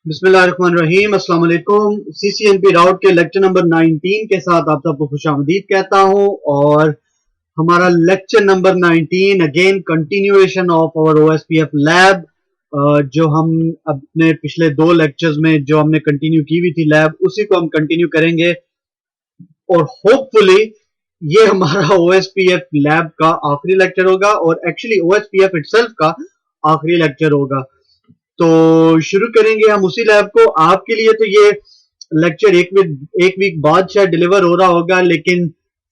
बिस्मिल्लाहिर्रहमानिर्रहीम। अस्सलाम वालेकुम। सीसीएनपी राउट के लेक्चर नंबर 19 के साथ आप सबको खुशामदीद कहता हूं। और हमारा lecture number 19 again continuation of our OSPF lab, जो हम अपने पिछले दो लेक्चर्स में जो हमने कंटिन्यू की हुई थी लैब, उसी को हम कंटिन्यू करेंगे और होपफुली ये हमारा ओएसपीएफ लैब का आखिरी लेक्चर होगा और एक्चुअली ओएसपीएफ इटसेल्फ का आखिरी लेक्चर होगा। तो शुरू करेंगे हम उसी लैब को। आपके लिए तो ये लेक्चर एक वीक बाद शायद डिलीवर हो रहा होगा, लेकिन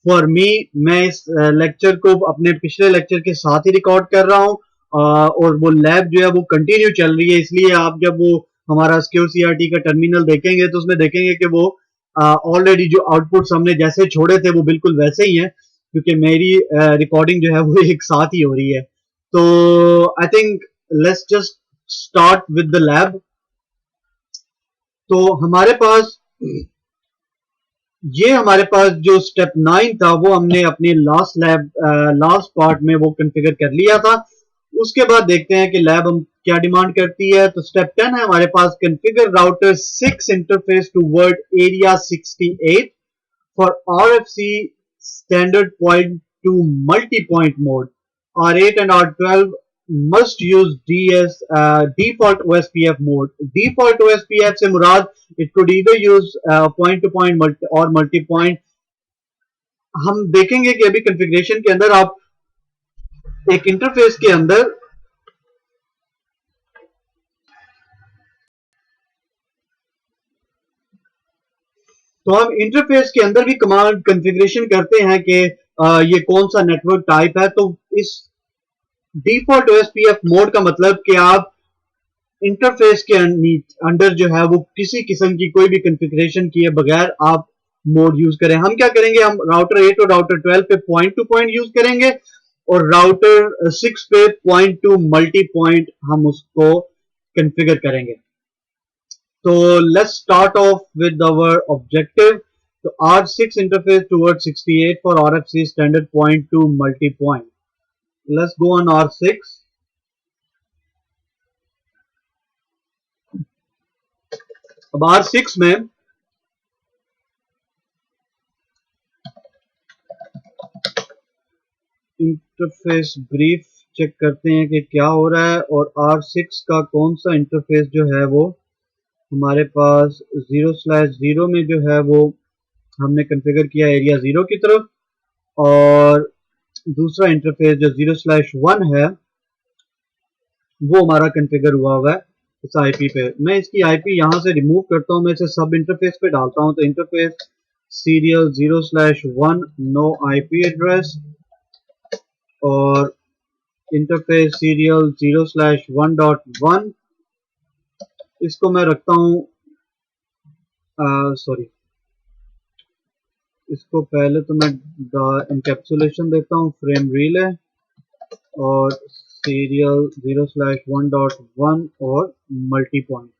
फॉर मी, मैं इस लेक्चर को अपने पिछले लेक्चर के साथ ही रिकॉर्ड कर रहा हूँ और वो लैब जो है वो कंटिन्यू चल रही है। इसलिए आप जब वो हमारा SQCRT का टर्मिनल देखेंगे तो उसमें देखेंगे कि वो ऑलरेडी जो आउटपुट्स हमने जैसे छोड़े थे वो बिल्कुल वैसे ही हैं, क्योंकि मेरी रिकॉर्डिंग जो है वो एक साथ ही हो रही है। तो I think let's just start with the lab. तो हमारे पास जो स्टेप 9 था वो हमने अपने लास्ट पार्ट में वो कॉन्फ़िगर कर लिया था। उसके बाद देखते हैं कि लैब हम क्या डिमांड करती है। तो स्टेप 10 है हमारे पास, configure router 6 interface to word area 68 for RFC standard point to multi-point mode. R8 and R12 must use default OSPF mode. Default OSPF से मुराद it could either use point to point or multi point। हम देखेंगे कि अभी configuration के अंदर आप एक interface के अंदर तो हम इंटरफेस के अंदर भी कमांड कॉन्फ़िगरेशन करते हैं कि ये कौन सा नेटवर्क टाइप है। तो इस डिफॉल्ट ओएसपीएफ मोड का मतलब कि आप इंटरफेस के अंदर जो है वो किसी किस्म की कोई भी कॉन्फ़िगरेशन किए बगैर आप मोड यूज करें। हम क्या करेंगे, हम राउटर 8 और राउटर 12 पे पॉइंट टू पॉइंट यूज करेंगे और राउटर 6 पे पॉइंट टू मल्टी पॉइंट हम उसको कॉन्फ़िगर करेंगे। तो let's start off with our objective. तो R6 interface toward 68 for RFC standard point to multi point. Let's go on R6। अब R6 में इंटरफेस ब्रीफ चेक करते हैं कि क्या हो रहा है। और R6 का कौन सा इंटरफेस जो है वो हमारे पास 0/0 में जो है वो हमने कॉन्फ़िगर किया एरिया 0 की तरफ, और दूसरा इंटरफेस जो 0/1 है वो हमारा कॉन्फ़िगर हुआ है इस आईपी पे। मैं इसकी आईपी यहां से रिमूव करता हूं, मैं इसे सब इंटरफेस पे डालता हूं। तो interface serial 0/1 no IP address और इंटरफेस सीरियल 0/1.1 इसको मैं रखता हूं, सॉरी, इसको पहले तो मैं इंकैप्सुलेशन देता हूं फ्रेम रिले और सीरियल 0/1.1 और मल्टी पॉइंट।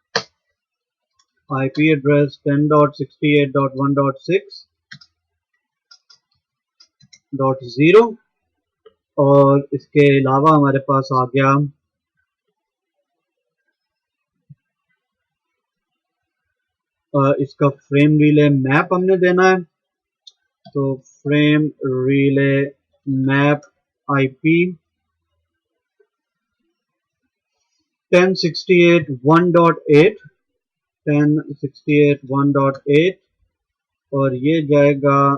आईपी एड्रेस 10.68.1.6.0 और इसके अलावा हमारे पास आ गया इसका फ्रेम रिले मैप हमने देना है। तो फ्रेम रिले मैप आईपी 1068.1.8 1068.1.8 और ये जाएगा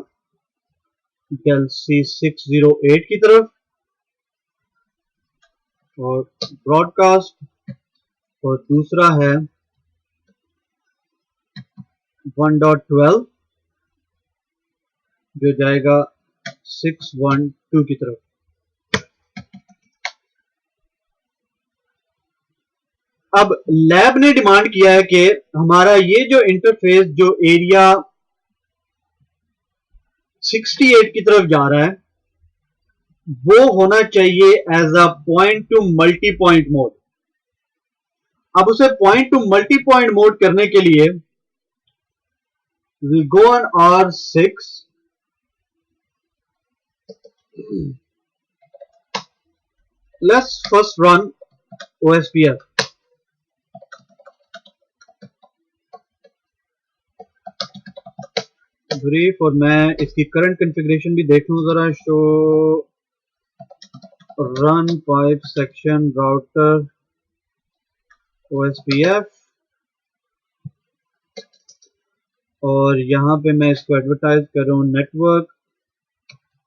गैलेक्सी 608 की तरफ और ब्रॉडकास्ट, और दूसरा है 1.12 जो जाएगा 612 की तरफ। अब लैब ने डिमांड किया है कि हमारा ये जो इंटरफेस जो एरिया 68 की तरफ जा रहा है वो होना चाहिए as a point to multi point mode. अब उसे point to multi point mode करने के लिए we'll go on R6, let's first run OSPF। Brief और मैं इसकी करंट कॉन्फ़िगरेशन भी देख लूं जरा। Show run pipe section router OSPF और यहाँ पे मैं इसको एडवर्टाइज कर रहा हूँ नेटवर्क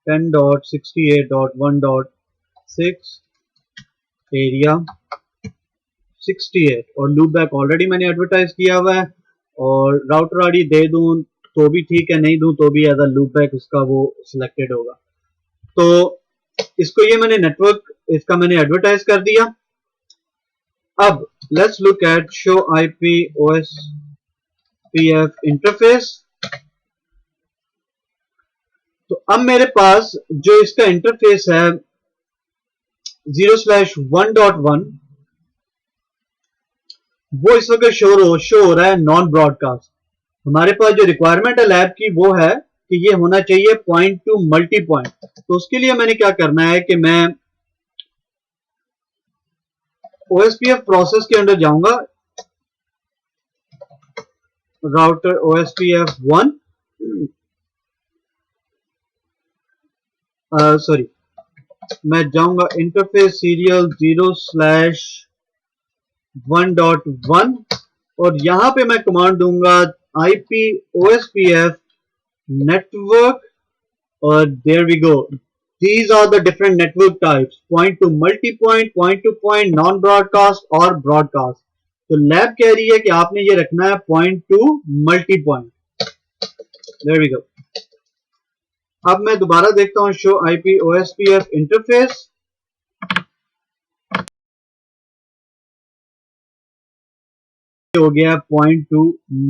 10.68.1.6 एरिया 68 और लूप बैक ऑलरेडी मैंने एडवर्टाइज किया हुआ है और राउटर आईडी दे दूं तो भी ठीक है, नहीं दूं तो भी एज अ लूप बैक उसका वो सिलेक्टेड होगा। तो इसको ये मैंने नेटवर्क इसका मैंने एडवर्टाइज कर दिया। अब let's look at show IP OSPF interface. तो अब मेरे पास जो इसका इंटरफेस है 0/1.1 वो इस वक्त शो हो रहा है नॉन ब्रॉडकास्ट। हमारे पास जो रिक्वायरमेंट है लैब की वो है कि ये होना चाहिए पॉइंट टू मल्टी पॉइंट। तो उसके लिए मैंने क्या करना है कि मैं OSPF प्रोसेस के अंदर जाऊंगा, राउटर OSPF 1 सॉरी मैं जाऊंगा इंटरफेस सीरियल 0/1.1 और यहां पे मैं कमांड दूंगा IP OSPF network और there we go. These are the different network types: point to multi-point, point to point, non-broadcast और broadcast. तो लैब कह रही है कि आपने ये रखना है point to multi-point. There we go. अब मैं दोबारा देखता हूं शो IP OSPF इंटरफेस। हो गया point to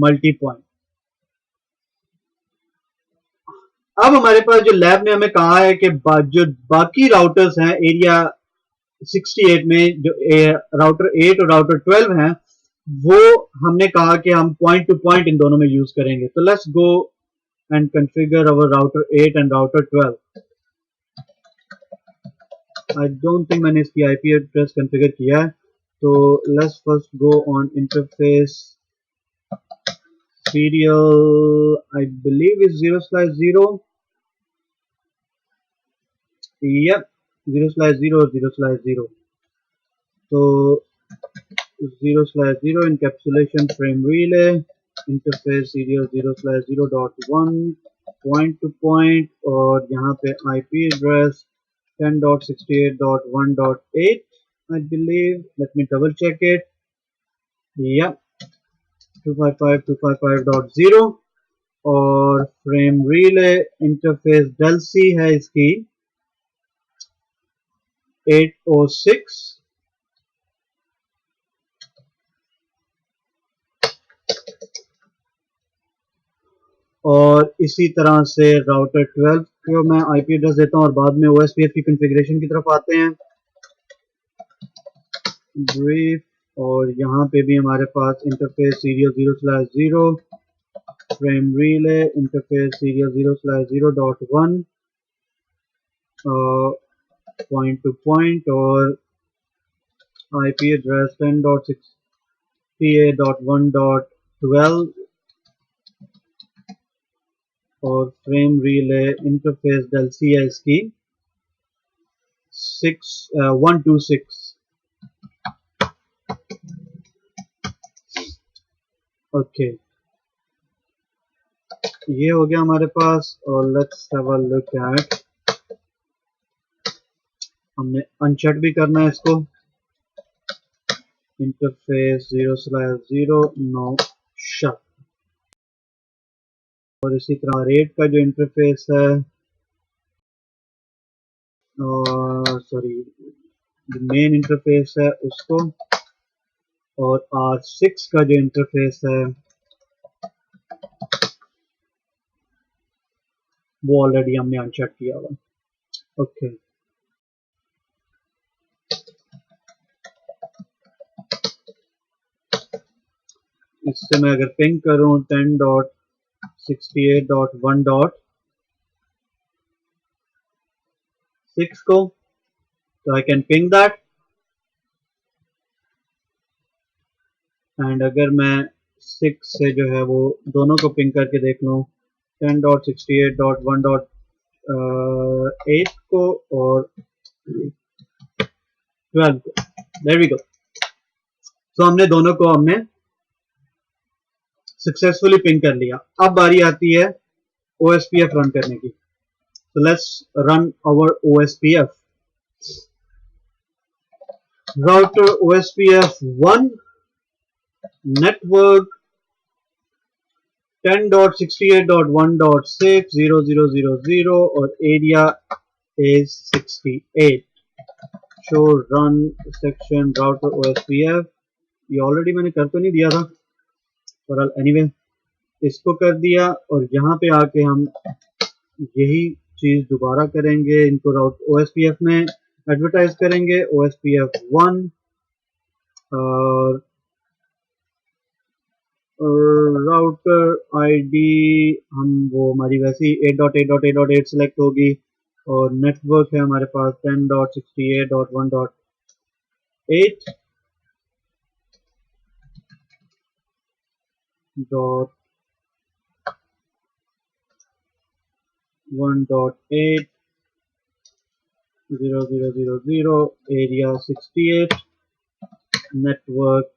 multi-point। अब हमारे पास जो लैब ने हमें कहा है कि जो बाकी राउटर्स हैं एरिया 68 में, जो राउटर 8 और राउटर 12 हैं, वो हमने कहा कि हम पॉइंट टू पॉइंट इन दोनों में यूज करेंगे। तो let's go and configure our router 8 and router 12। I don't think मैंने इसकी IP एड्रेस कॉन्फ़िगर किया है। तो let's first go on interface serial, I believe is 0/0. Yep, 0/0 or 0/0. So 0/0 encapsulation frame relay interface serial 0/0.1 point to point और यहाँ पे IP address 10.68.1.8 I believe. Let me double check it. Yep, 255.255.0 और frame relay interface DLCI है इसकी 806 और इसी तरह से राउटर 12 को मैं IP एड्रेस देता हूं और बाद में OSPF की कॉन्फ़िगरेशन की तरफ आते हैं ब्रीफ। और यहाँ पे भी हमारे पास interface serial 0/0 frame relay interface serial 0/0.1 point to point और IP एड्रेस 10.68.1.12 और frame relay interface DLCI है इसकी 126। ओके, ये हो गया हमारे पास। और let's have a look at, हमने अनशट भी करना है इसको। इंटरफेस 0/0 नो शट और इसी तरह रेट का जो इंटरफेस है सॉरी मेन इंटरफेस है उसको और R6 का जो इंटरफेस है वो ऑलरेडी हमने अनशट किया हुआ। ओके, इससे मैं अगर पिंग करूं 10.68.1.6 को तो I can ping that. And अगर मैं 6 से जो है वो दोनों को पिंग करके देख लूं 10.68.1.8 को और 12 को। There we go. तो हमने दोनों को सक्सेसफुली पिंग कर लिया। अब बारी आती है OSPF रन करने की। So let's run our OSPF. Router OSPF1 network 10.68.1.6.0.0.0.0 और area is 68. Show run section router OSPF. ये ऑलरेडी मैंने कर तो नहीं दिया था, पर anyway इसको कर दिया और यहाँ पे आके हम यही चीज दोबारा करेंगे, इनको राउट OSPF में एडवर्टाइज करेंगे OSPF1 और राउटर आईडी हम वो हमारी वैसी 8.8.8.8 सेलेक्ट होगी और नेटवर्क है हमारे पास 10.68.1.8 1.8 0.0.0.0 area 68 network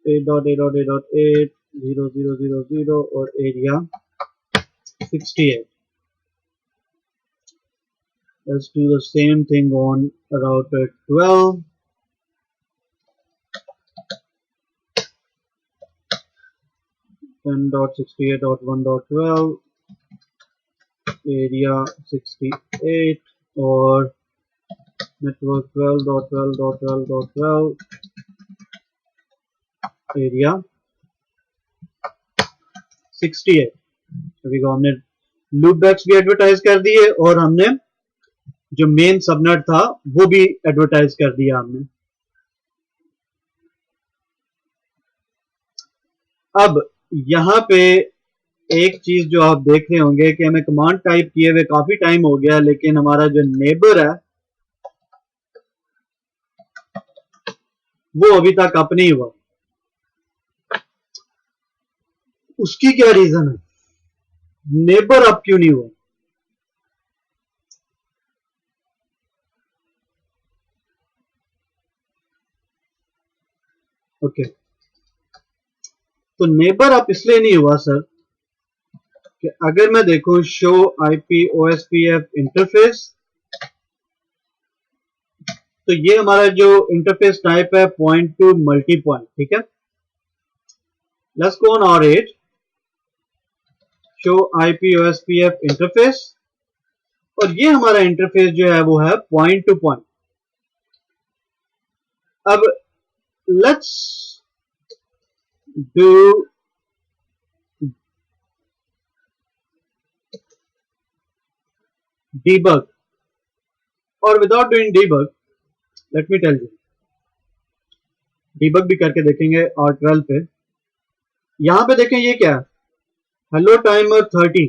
8.8.8.8 0.0.0.0 और area 68. Let's do the same thing on router 12. .68.1.12 area 68 और network 12.12.12.12 area 68. अभी को हमने लूप बैक्स भी एडवर्टाइज कर दिए और हमने जो मेन सबनेट था वो भी एडवर्टाइज कर दिया हमने। अब यहाँ पे एक चीज जो आप देख रहे होंगे कि हमें कमांड टाइप किए हुए काफी टाइम हो गया, लेकिन हमारा जो नेबर है वो अभी तक अप नहीं हुआ। उसकी क्या रीजन है, नेबर अप क्यों नहीं हुआ? ओके तो नेबर अप इसलिए नहीं हुआ सर कि अगर मैं देखूं शो आईपी OSPF इंटरफेस, तो ये हमारा जो इंटरफेस टाइप है पॉइंट टू मल्टी पॉइंट, ठीक है। Let's go on R8 show IP OSPF interface और ये हमारा इंटरफेस जो है वो है पॉइंट टू पॉइंट। अब लेट्स डू debug और without doing debug let me tell you, debug भी करके देखेंगे R12 पे। यहां पे देखें ये क्या है, हेलो टाइमर 30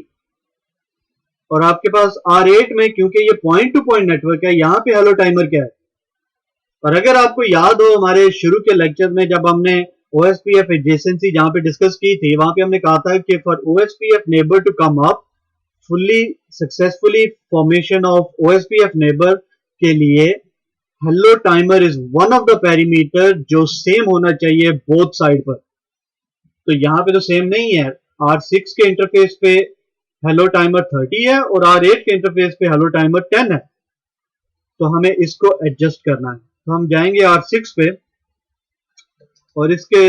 और आपके पास R8 में क्योंकि ये पॉइंट टू पॉइंट नेटवर्क है यहां पे हेलो टाइमर क्या है। और अगर आपको याद हो हमारे शुरू के लेक्चर में जब हमने OSPF एडजेसेंसी जहां पे डिस्कस की थी, वहां पे हमने कहा था कि for OSPF neighbour to come up fully successfully formation of OSPF neighbour के लिए hello timer is one of the parameter जो सेम होना चाहिए बोथ साइड पर। तो यहां पे तो सेम नहीं है, R6 के इंटरफेस पे हेलो टाइमर 30 है और R8 के इंटरफेस पे हेलो टाइमर 10 है, तो हमें इसको एडजस्ट करना है। तो हम जाएंगे R6 पे और इसके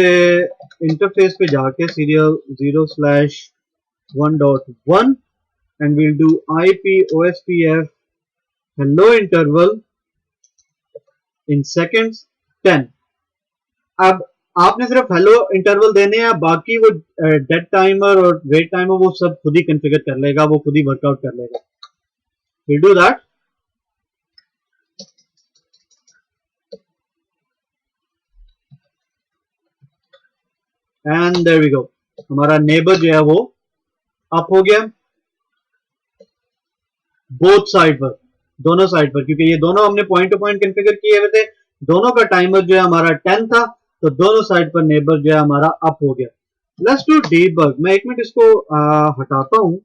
इंटरफेस पे जाके serial 0/1.1 and we'll do IP OSPF hello interval in seconds 10। अब आपने सिर्फ हेलो इंटरवल देने हैं, बाकी वो डेड टाइमर और वेट टाइमर वो सब खुद ही कॉन्फ़िगर कर लेगा, वो खुद ही वर्कआउट कर लेगा। we'll do that। And there we go, हमारा नेबर जो है वो अप हो गया बोथ साइड पर, दोनों साइड पर, क्योंकि ये दोनों हमने पॉइंट टू पॉइंट कॉन्फ़िगर किए हुए थे। दोनों का टाइमर जो है हमारा 10 था, तो दोनों साइड पर नेबर जो है हमारा अप हो गया। Let's do debug. मैं एक मिनट इसको हटाता हूं।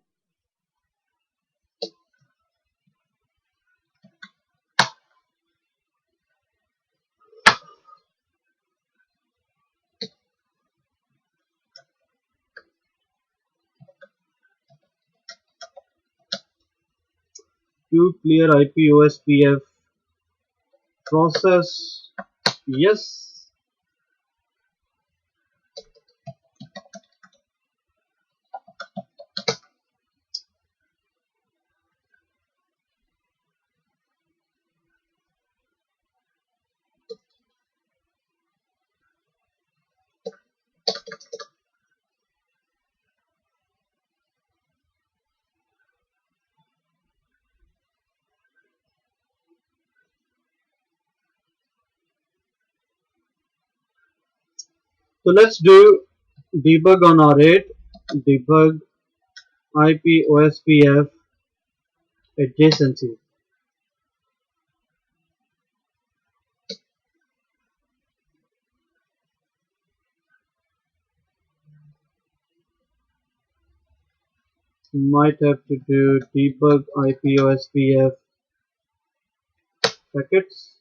To clear IP OSPF process, yes. So let's do debug on R8, debug IP OSPF adjacency. Might have to do debug IP OSPF packets.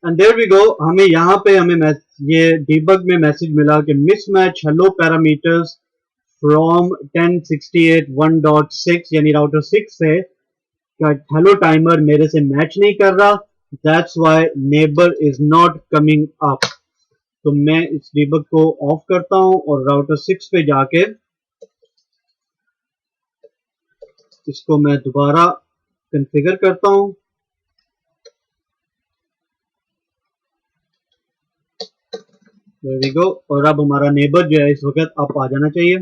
And there we go. हमें यहाँ पे ये debug में मैसेज मिला कि मिसमैच हेलो पैरामीटर्स फ्रॉम 1068.1.6 यानी router 6 से hello timer मेरे से मैच नहीं कर रहा। That's why neighbour is not coming up. तो मैं इस डीबग को ऑफ करता हूं और राउटर 6 पे जाके इसको मैं दोबारा कॉन्फ़िगर करता हूं। There we go। और अब हमारा नेबर जो है इस वक्त अप आ जाना चाहिए।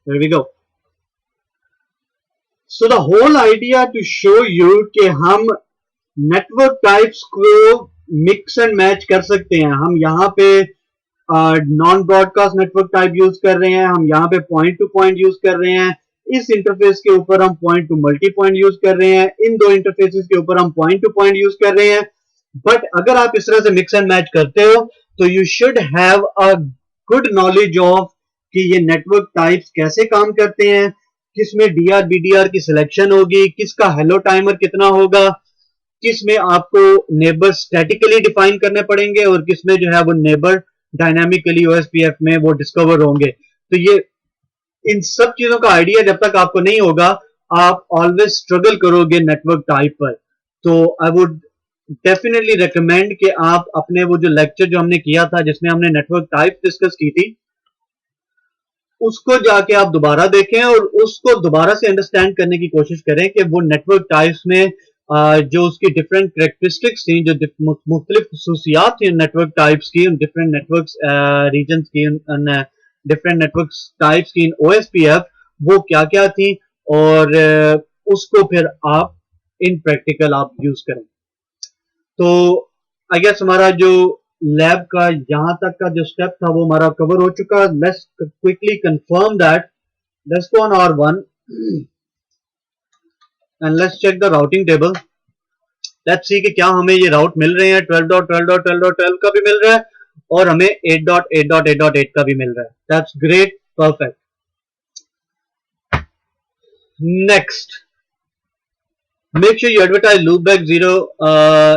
There we go। So the whole idea to show you कि हम नेटवर्क टाइप्स को मिक्स एंड मैच कर सकते हैं। हम यहाँ पे non broadcast network type use कर रहे हैं, हम यहाँ पे पॉइंट टू पॉइंट यूज कर रहे हैं, इस इंटरफेस के ऊपर हम point to multi point use कर रहे हैं, इन दो इंटरफेसेस के ऊपर हम पॉइंट टू पॉइंट यूज कर रहे हैं। बट अगर आप इस तरह से मिक्स एंड मैच करते हो तो you should have a good knowledge of कि ये नेटवर्क टाइप्स कैसे काम करते हैं, किसमें डीआर बीडीआर की सिलेक्शन होगी, किसका हेलो टाइमर कितना होगा, किसमें आपको नेबर स्टैटिकली डिफाइन करने पड़ेंगे और किसमें जो है वो नेबर डायनामिकली ओएसपीएफ में वो डिस्कवर होंगे। तो ये इन सब चीजों का आइडिया जब तक आपको नहीं होगा आप ऑलवेज स्ट्रगल करोगे नेटवर्क टाइप पर। तो आई वुड डेफिनेटली रिकमेंड कि आप अपने वो जो लेक्चर जो हमने किया था जिसमें हमने नेटवर्क टाइप डिस्कस की थी उसको जाके आप दोबारा देखें और उसको दोबारा से अंडरस्टैंड करने की कोशिश करें कि वो नेटवर्क टाइप्स में जो उसकी डिफरेंट करेक्टरिस्टिक्स थी, जो मुख्तलिफ खसूसियात थी नेटवर्क टाइप्स की, डिफरेंट नेटवर्क रीजन की, डिफरेंट नेटवर्क टाइप्स की इन ओएसपीएफ वो क्या क्या थी और उसको फिर आप इन प्रैक्टिकल आप यूज करें। तो आई गेस हमारा जो लैब का यहां तक का जो स्टेप था वो हमारा कवर हो चुका। Let's quickly confirm that. Let's go on R1 and let's check the routing table. Let's see कि क्या हमें ये राउट मिल रहे हैं। 12.12.12.12 का भी मिल रहा है और हमें 8.8.8.8 का भी मिल रहा है। That's great, perfect. Next, make sure you advertise loopback 0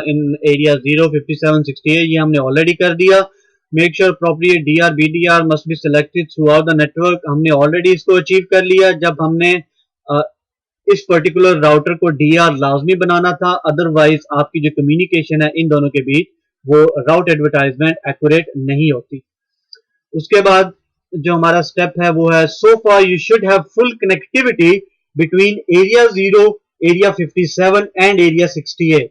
in area 0 57 68। ये हमने ऑलरेडी कर दिया। Make sure properly DR BDR must be selected throughout the network, हमने ऑलरेडी इसको अचीव कर लिया जब हमने इस पर्टिकुलर राउटर को डीआर लाजमी बनाना था। अदरवाइज आपकी जो कम्युनिकेशन है इन दोनों के बीच वो राउट एडवर्टाइजमेंट एक्यूरेट नहीं होती। उसके बाद जो हमारा स्टेप है वो है so far you should have full connectivity between area 0, area 57 and area 68।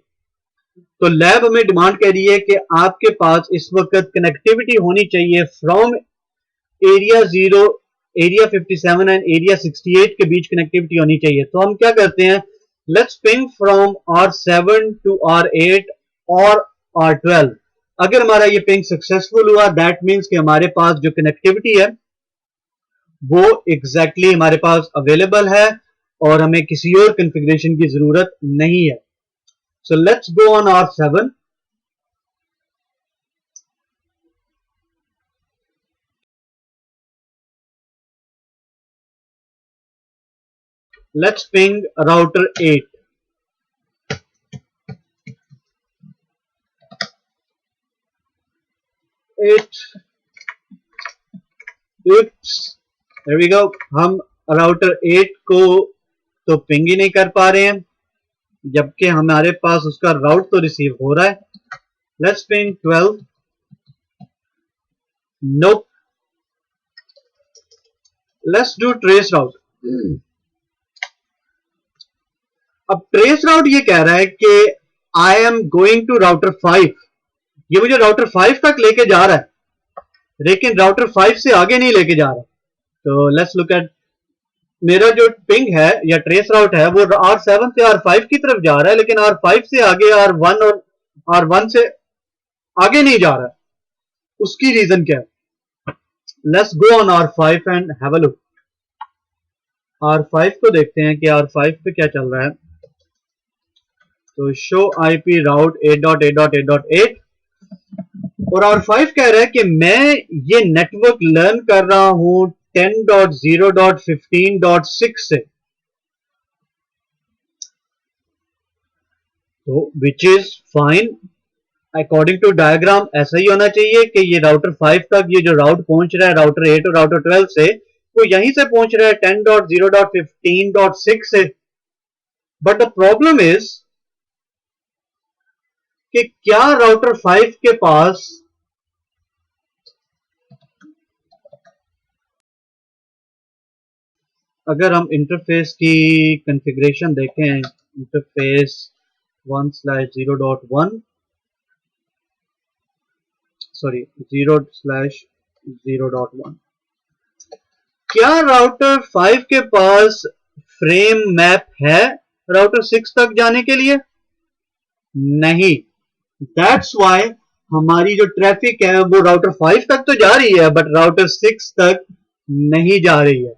तो लैब हमें डिमांड कर रही है कि आपके पास इस वक्त कनेक्टिविटी होनी चाहिए from area 0, area 57 and area 68 के बीच कनेक्टिविटी होनी चाहिए। तो हम क्या करते हैं, let's ping from R7 to R8 और R12। अगर हमारा ये पिंग सक्सेसफुल हुआ दैट मीन्स कि हमारे पास जो कनेक्टिविटी है वो एग्जैक्टली हमारे पास अवेलेबल है और हमें किसी और कॉन्फ़िगरेशन की जरूरत नहीं है। So let's go on R7। Let's ping router 8. There we go. हम राउटर 8 को तो पिंग ही नहीं कर पा रहे हैं जबकि हमारे पास उसका राउट तो रिसीव हो रहा है। Let's ping 12. Nope. Let's do trace route. अब ट्रेस राउट ये कह रहा है कि I am going to router 5। ये मुझे राउटर 5 तक लेके जा रहा है लेकिन राउटर 5 से आगे नहीं लेके जा रहा। तो लेट्स लुक एट मेरा जो पिंग है या ट्रेस राउट है वो R7 से R5 की तरफ जा रहा है लेकिन R5 से आगे R1 और R1 से आगे नहीं जा रहा है। उसकी रीजन क्या है? Let's go on R5 and have a look. R5 को देखते हैं कि R5 पे क्या चल रहा है। तो शो IP राउट 8.8.8.8 और R5 कह रहा है कि मैं ये नेटवर्क लर्न कर रहा हूं 10.0.15.6 से। तो which is fine according to diagram ऐसा ही होना चाहिए कि ये राउटर 5 तक ये जो राउट पहुंच रहा है राउटर 8 और राउटर 12 से वो यहीं से पहुंच रहा है 10.0.15.6 से। बट द प्रॉब्लम इज कि क्या राउटर 5 के पास अगर हम इंटरफेस की कॉन्फ़िगरेशन देखें इंटरफेस 1/0.1 सॉरी 0/0.1 क्या राउटर 5 के पास फ्रेम मैप है राउटर 6 तक जाने के लिए? नहीं। दैट्स वाई हमारी जो ट्रैफिक है वो राउटर 5 तक तो जा रही है बट राउटर 6 तक नहीं जा रही है।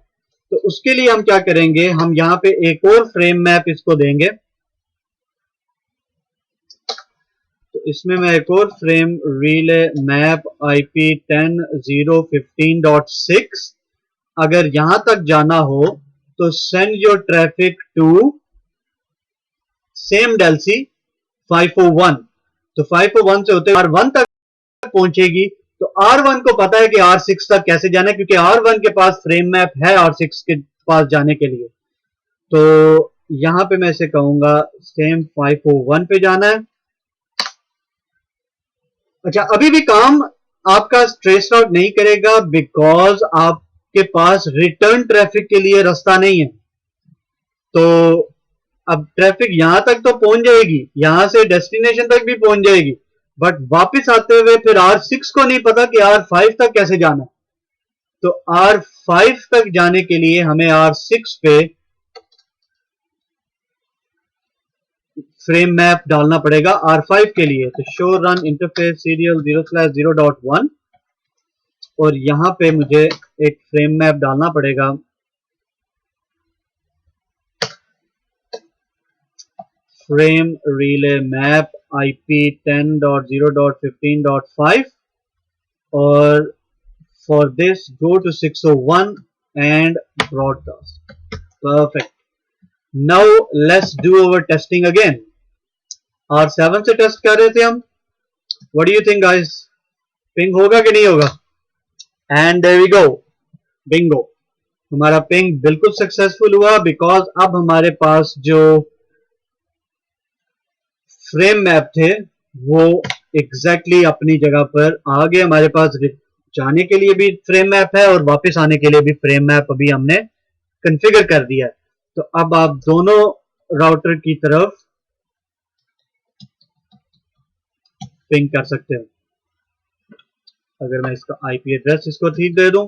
तो उसके लिए हम क्या करेंगे, हम यहां पे एक और फ्रेम मैप इसको देंगे। तो इसमें मैं एक और फ्रेम रिले मैप IP 10.0.15.6 अगर यहां तक जाना हो तो send your traffic to same DLCI 501। तो 501 से होते R1 तक पहुंचेगी। तो R1 को पता है कि R6 तक कैसे जाना है क्योंकि R1 के पास फ्रेम मैप है R6 के पास जाने के लिए। तो यहां पे मैं इसे कहूंगा सेम 501 पे जाना है। अच्छा अभी भी काम आपका ट्रेस आउट नहीं करेगा बिकॉज आपके पास रिटर्न ट्रैफिक के लिए रास्ता नहीं है। तो अब ट्रैफिक यहां तक तो पहुंच जाएगी, यहां से डेस्टिनेशन तक भी पहुंच जाएगी बट वापस आते हुए फिर R6 को नहीं पता कि R5 तक कैसे जाना। तो R5 तक जाने के लिए हमें R6 पे फ्रेम मैप डालना पड़ेगा R5 के लिए। तो शो रन इंटरफेस सीरियल 0/0.1 और यहां पे मुझे एक फ्रेम मैप डालना पड़ेगा फ्रेम रिले मैप IP 10.0.15.5 और for this go to 601 and broadcast. Perfect. Now let's do our testing again. R7 से टेस्ट कर रहे थे हम। What do you think guys? Ping होगा कि नहीं होगा? And there we go. Bingo. हमारा पिंग बिल्कुल सक्सेसफुल हुआ बिकॉज अब हमारे पास जो फ्रेम मैप थे वो एग्जैक्टली अपनी जगह पर आ गए। हमारे पास जाने के लिए भी फ्रेम मैप है और वापस आने के लिए भी फ्रेम मैप अभी हमने कॉन्फ़िगर कर दिया है। तो अब आप दोनों राउटर की तरफ पिंग कर सकते हो। अगर मैं इसका आईपी एड्रेस इसको ठीक दे दूं,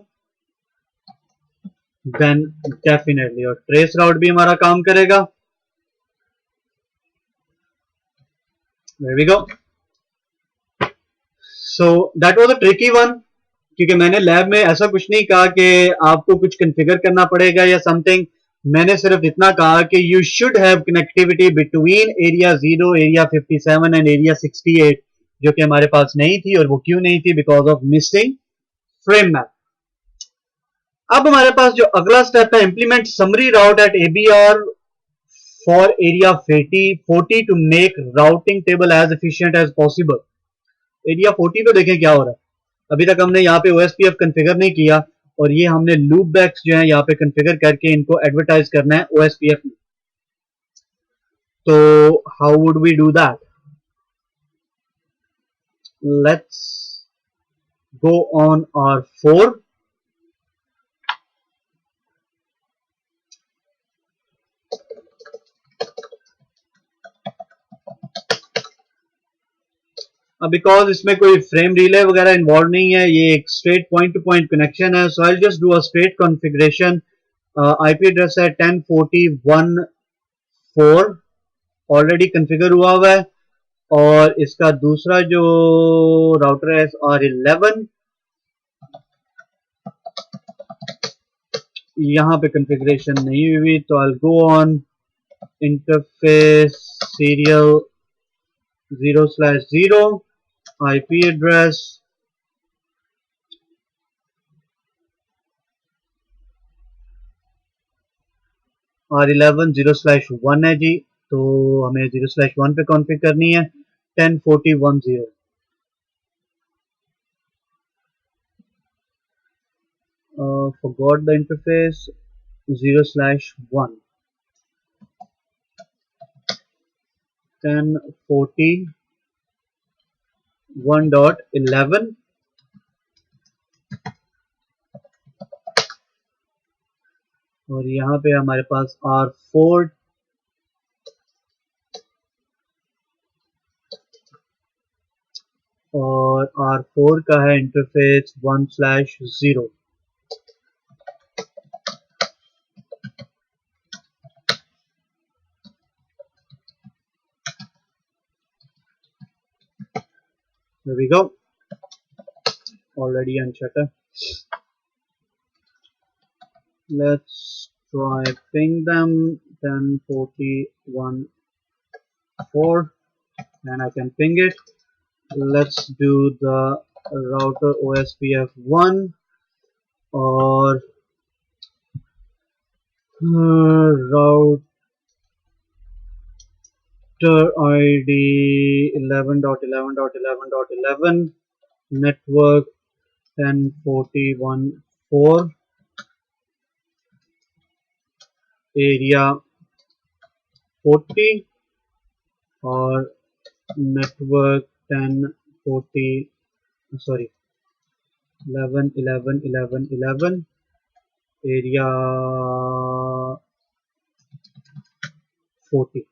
देन डेफिनेटली, और ट्रेस राउट भी हमारा काम करेगा। There we go. So that was a tricky one, क्योंकि मैंने लैब में ऐसा कुछ नहीं कहा कि आपको कुछ कॉन्फ़िगर करना पड़ेगा या समथिंग। मैंने सिर्फ इतना कहा कि you should have connectivity between area 0, area 57 and area 68, जो कि हमारे पास नहीं थी। और वो क्यों नहीं थी? Because of missing frame map. अब हमारे पास जो अगला स्टेप है, implement summary route at ABR for area 40 to make routing table as efficient as possible. Area 40 पे देखें क्या हो रहा है। अभी तक हमने यहाँ पे ओएसपीएफ कॉन्फ़िगर नहीं किया और ये हमने लूप बैक्स जो है यहाँ पे कॉन्फ़िगर करके इनको एडवर्टाइज करना है ओएसपीएफ में। तो how would we do that? Let's go on R4 अब बिकॉज इसमें कोई फ्रेम रिले वगैरह इन्वॉल्व नहीं है, ये एक straight point to point connection है। So I just do a straight configuration. IP address है 10.40.1.4 ऑलरेडी कॉन्फ़िगर हुआ हुआ है। और इसका दूसरा जो राउटर है R11, यहाँ पे कॉन्फ़िगरेशन नहीं हुई। तो I go on interface serial 0/0 IP address R11 0/1 है जी। तो हमें 0/1 पे कॉन्फ़िगर करनी है 10.40.1.0। forgot the interface 0/1 10.40.1.11 और यहाँ पे हमारे पास R4 और R4 का है interface 1/0। There we go. Already unshut. Let's try ping them 10.40.1.4 and I can ping it. Let's do the router OSPF1 or router ID 11.11.11.11 network 10.40.1.4 area 40 और network 11.11.11.11 area 40।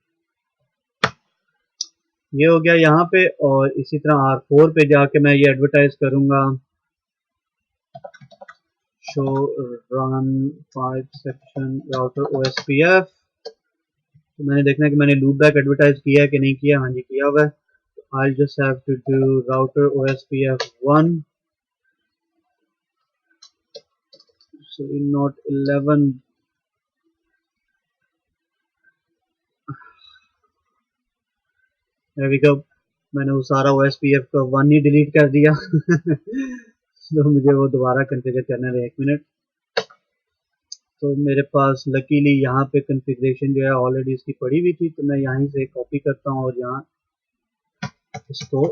ये हो गया यहाँ पे। और इसी तरह R4 पे जाके मैं ये एडवर्टाइज करूंगा show run 5 section router OSPF। तो मैंने देखना है कि मैंने लूप बैक एडवर्टाइज किया है कि नहीं किया। हाँ जी, किया हुआ है। I'll just have to do router OSPF1 sorry not 11 there we go। मैंने वो सारा OSPF का 1 ही डिलीट कर दिया तो मुझे वो दोबारा कॉन्फ़िगर करना है। 1 मिनट। तो मेरे पास लकीली यहाँ पे कॉन्फ़िगरेशन जो है ऑलरेडी इसकी पड़ी हुई थी, तो मैं यहाँ से कॉपी करता हूँ और यहाँ इसको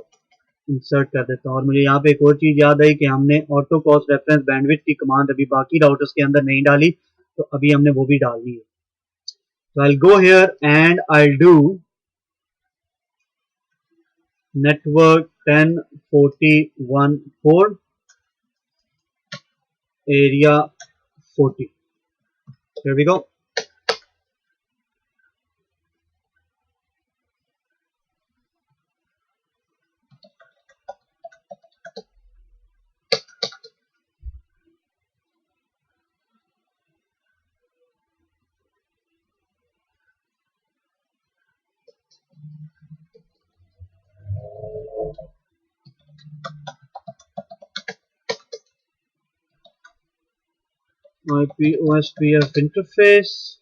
इंसर्ट कर देता हूँ। और मुझे यहाँ पे एक और चीज़ याद आई कि हमने ऑटो कॉस्ट रेफरेंस बैंडविड्थ की कमांड अभी बाकी राउटर्स के अंदर नहीं डाली, तो अभी हमने वो भी डालनी है। तो I go here and I do network 10.40.1.4 area 40. Here we go. IP OSPF interface.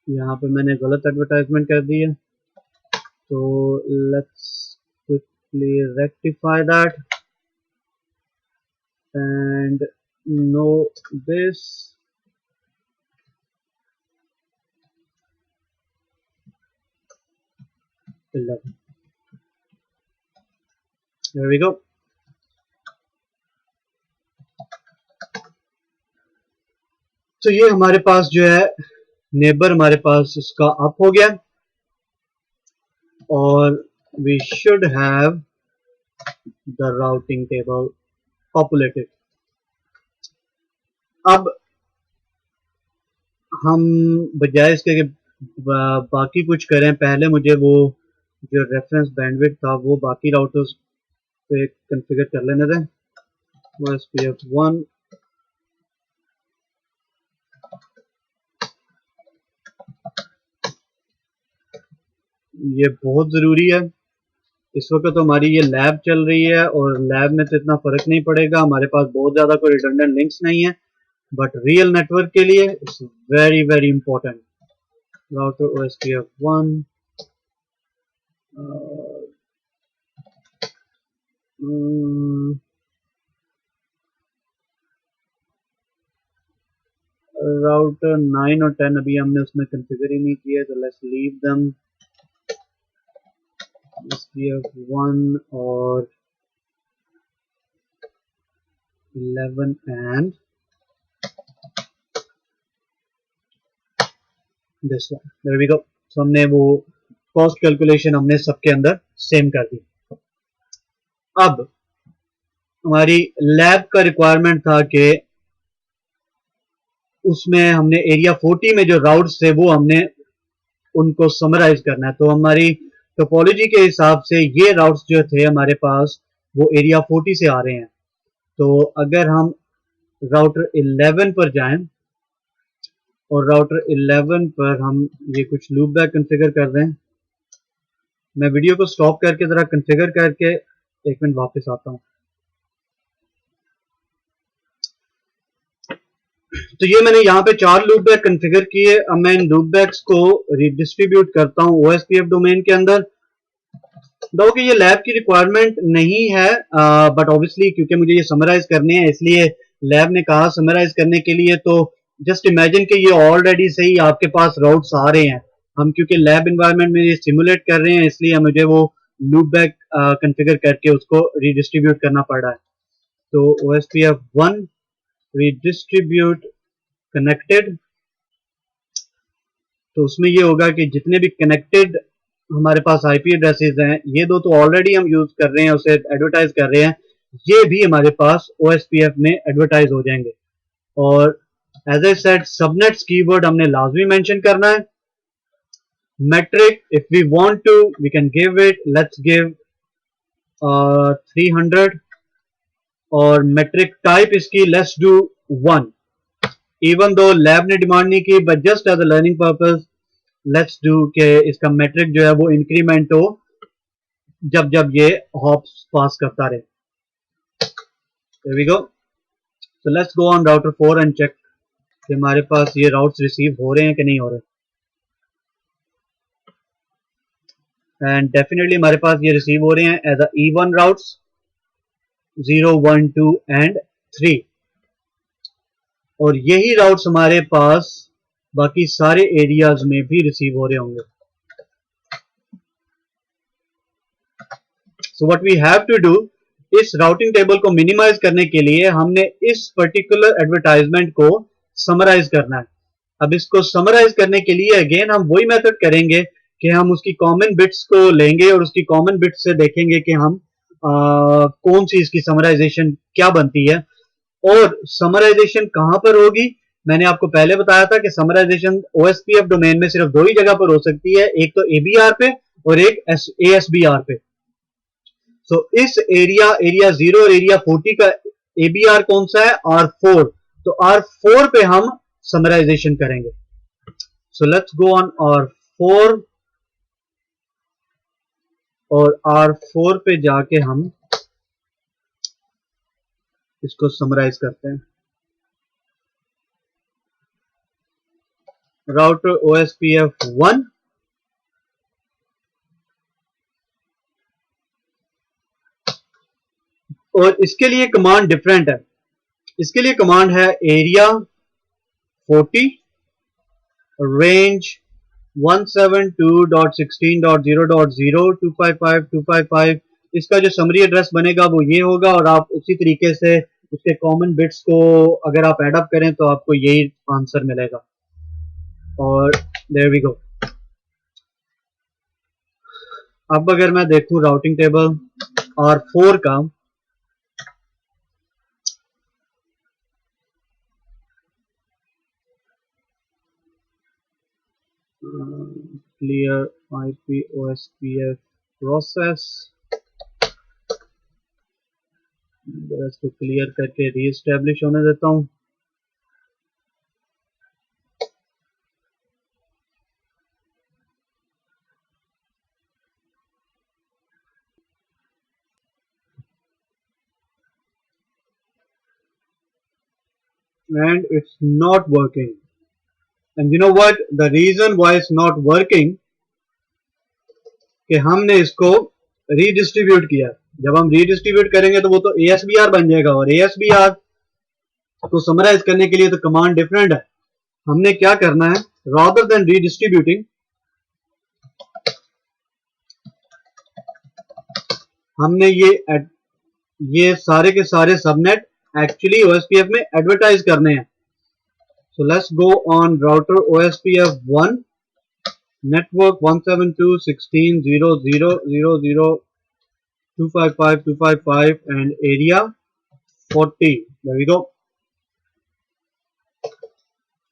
यहाँ पे मैंने गलत एडवर्टाइजमेंट कर दी है, तो let's quickly rectify that and know this. There we go. तो ये हमारे पास जो है नेबर हमारे पास इसका अप हो गया और we should have the routing table populated. अब हम बजाय इसके कि बाकी कुछ करें, पहले मुझे वो जो रेफरेंस बैंडविड्थ था वो बाकी राउटर्स पे कॉन्फ़िगर कर लेने दें. OSPF1 ये बहुत ज़रूरी है. इस वक्त तो हमारी ये लैब चल रही है और लैब में तो इतना फ़र्क नहीं पड़ेगा, हमारे पास बहुत ज़्यादा कोई रिडंडेंट लिंक्स नहीं है, बट रियल नेटवर्क के लिए it's very very important. Router OSPF1 router 9 और 10 अभी हमने उसमें कॉन्फ़िगर ही नहीं किया, तो लेट्स लीव देम. OSPF1 और 11 and this one. There we go. So हमने वो कॉस्ट कैलकुलेशन हमने सबके अंदर सेम कर दी. अब हमारी लैब का रिक्वायरमेंट था कि उसमें हमने एरिया 40 में जो राउट्स थे वो हमने उनको समराइज करना है. तो हमारी टोपोलॉजी के हिसाब से ये राउट्स जो थे हमारे पास वो एरिया 40 से आ रहे हैं. तो अगर हम राउटर 11 पर जाएं और राउटर 11 पर हम ये कुछ लूप बैक कॉन्फ़िगर कर दें, मैं वीडियो को स्टॉप करके ज़रा कॉन्फ़िगर करके 1 मिनट वापस आता हूं. तो ये मैंने यहाँ पे 4 लूप बैक कॉन्फ़िगर किए. अब मैं इन लूप बैक्स को रिडिस्ट्रीब्यूट करता हूँ OSPF डोमेन के अंदर. दो कि ये लैब की रिक्वायरमेंट नहीं है, बट ऑब्वियसली क्योंकि मुझे ये समराइज करने हैं इसलिए लैब ने कहा समराइज करने के लिए. तो जस्ट इमेजिन कि ये ऑलरेडी सही आपके पास राउट्स आ रहे हैं, हम क्योंकि लैब इन्वायरमेंट में ये सिमुलेट कर रहे हैं इसलिए मुझे वो लूप बैक कॉन्फ़िगर करके उसको रिडिस्ट्रीब्यूट करना पड़ रहा है. तो OSPF1 रिडिस्ट्रीब्यूट कनेक्टेड, तो उसमें ये होगा कि जितने भी कनेक्टेड हमारे पास आईपी एड्रेसेस हैं, ये दो तो ऑलरेडी हम यूज कर रहे हैं, उसे एडवर्टाइज कर रहे हैं, ये भी हमारे पास OSPF में एडवर्टाइज हो जाएंगे. और as I said subnets keyword हमने लाजमी मेंशन करना है. Metric if we want to we can give it, let's give 300 और मेट्रिक टाइप इसकी let's do 1. Even though lab ने डिमांड नहीं की, but just as a learning purpose let's do के इसका मेट्रिक जो है वो इंक्रीमेंट हो जब जब ये हॉप्स पास करता रहे. There we go. So let's go on router 4 and check कि हमारे पास ये राउट्स रिसीव हो रहे हैं कि नहीं हो रहे. एंड डेफिनेटली हमारे पास ये रिसीव हो रहे हैं as a E1 routes 0, 1, 2 and 3. और यही राउट्स हमारे पास बाकी सारे एरियाज में भी रिसीव हो रहे होंगे. So what we have to do, इस राउटिंग टेबल को मिनिमाइज करने के लिए हमने इस पर्टिकुलर एडवर्टाइजमेंट को समराइज करना है। अब इसको समराइज करने के लिए अगेन हम वही मेथड करेंगे कि हम उसकी कॉमन बिट्स को लेंगे और उसकी कॉमन बिट्स से देखेंगे कि हम कौन सी इसकी समराइजेशन क्या बनती है। और समराइजेशन कहां पर होगी, मैंने आपको पहले बताया था कि समराइजेशन ओएसपीएफ डोमेन में सिर्फ दो ही जगह पर हो सकती है, एक तो एबीआर पे और एक एएसबीआर पे। सो इस एरिया 0 और एरिया 40 का एबीआर कौन सा है, R4। तो R4 पे हम समराइजेशन करेंगे। So let's go on R4 और R4 पे जाके हम इसको समराइज करते हैं। राउटर OSPF 1 और इसके लिए कमांड डिफरेंट है। इसके लिए कमांड है एरिया 40 रेंज 172.16.0.0 इसका जो समरी एड्रेस बनेगा वो ये होगा और आप उसी तरीके से उसके कॉमन बिट्स को अगर आप एड अप करें तो आपको यही आंसर मिलेगा। और देयर वी गो। अब अगर मैं देखूं राउटिंग टेबल R4 का, clear IP OSPF process, इसको क्लियर करके रीएस्टेब्लिश होने देता हूं। And it's not working. And you know what? The reason why it's not working कि हमने इसको रीडिस्ट्रीब्यूट किया। जब हम रीडिस्ट्रीब्यूट करेंगे तो वो तो ASBR बन जाएगा और ASBR को समराइज करने के लिए तो कमांड डिफरेंट है। हमने क्या करना है, rather than रीडिस्ट्रीब्यूटिंग हमने ये सारे के सारे सबनेट एक्चुअली OSPF में एडवर्टाइज करने हैं। So let's go on router OSPF 1 network 172.16.0.0.0.255.255 and area 40. There we go.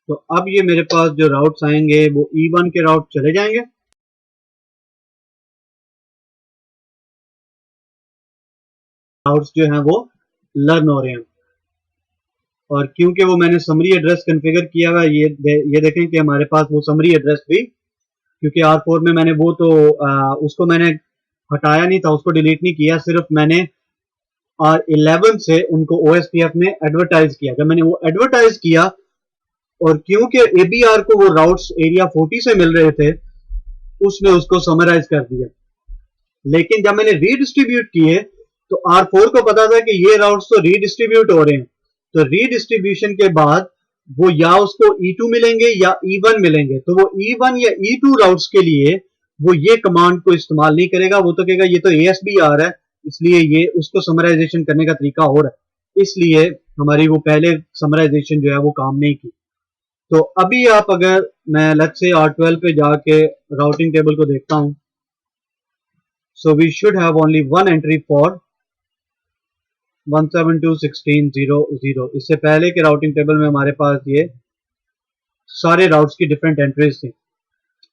तो अब ये मेरे पास जो राउट्स आएंगे वो E1 के राउट चले जाएंगे। राउट्स जो हैं वो लर्न हो रहे हैं और क्योंकि वो मैंने समरी एड्रेस कॉन्फ़िगर किया हुआ है, ये देखें कि हमारे पास वो समरी एड्रेस भी, क्योंकि R4 में मैंने वो तो उसको मैंने हटाया नहीं था, उसको डिलीट नहीं किया, सिर्फ मैंने R11 से उनको OSPF में एडवर्टाइज किया। जब मैंने वो एडवर्टाइज किया और क्योंकि ABR को वो राउट्स एरिया 40 से मिल रहे थे, उसने उसको समराइज कर दिया। लेकिन जब मैंने रीडिस्ट्रीब्यूट किए तो R4 को पता था कि ये राउट्स तो रीडिस्ट्रीब्यूट हो रहे हैं, तो रीडिस्ट्रीब्यूशन के बाद वो या उसको E2 मिलेंगे या E1 मिलेंगे। तो वो E1 या E2 राउट्स के लिए वो ये कमांड को इस्तेमाल नहीं करेगा, वो तो कहेगा ये तो ASBR है, इसलिए ये उसको समराइजेशन करने का तरीका और है, इसलिए हमारी वो पहले समराइजेशन जो है वो काम नहीं की। तो अभी आप अगर मैं लेट्स से R12 पे जाके राउटिंग टेबल को देखता हूं, so we should have only one entry for 172.16.0.0। इससे पहले के राउटिंग टेबल में हमारे पास ये सारे राउट्स की डिफरेंट एंट्रीज थी,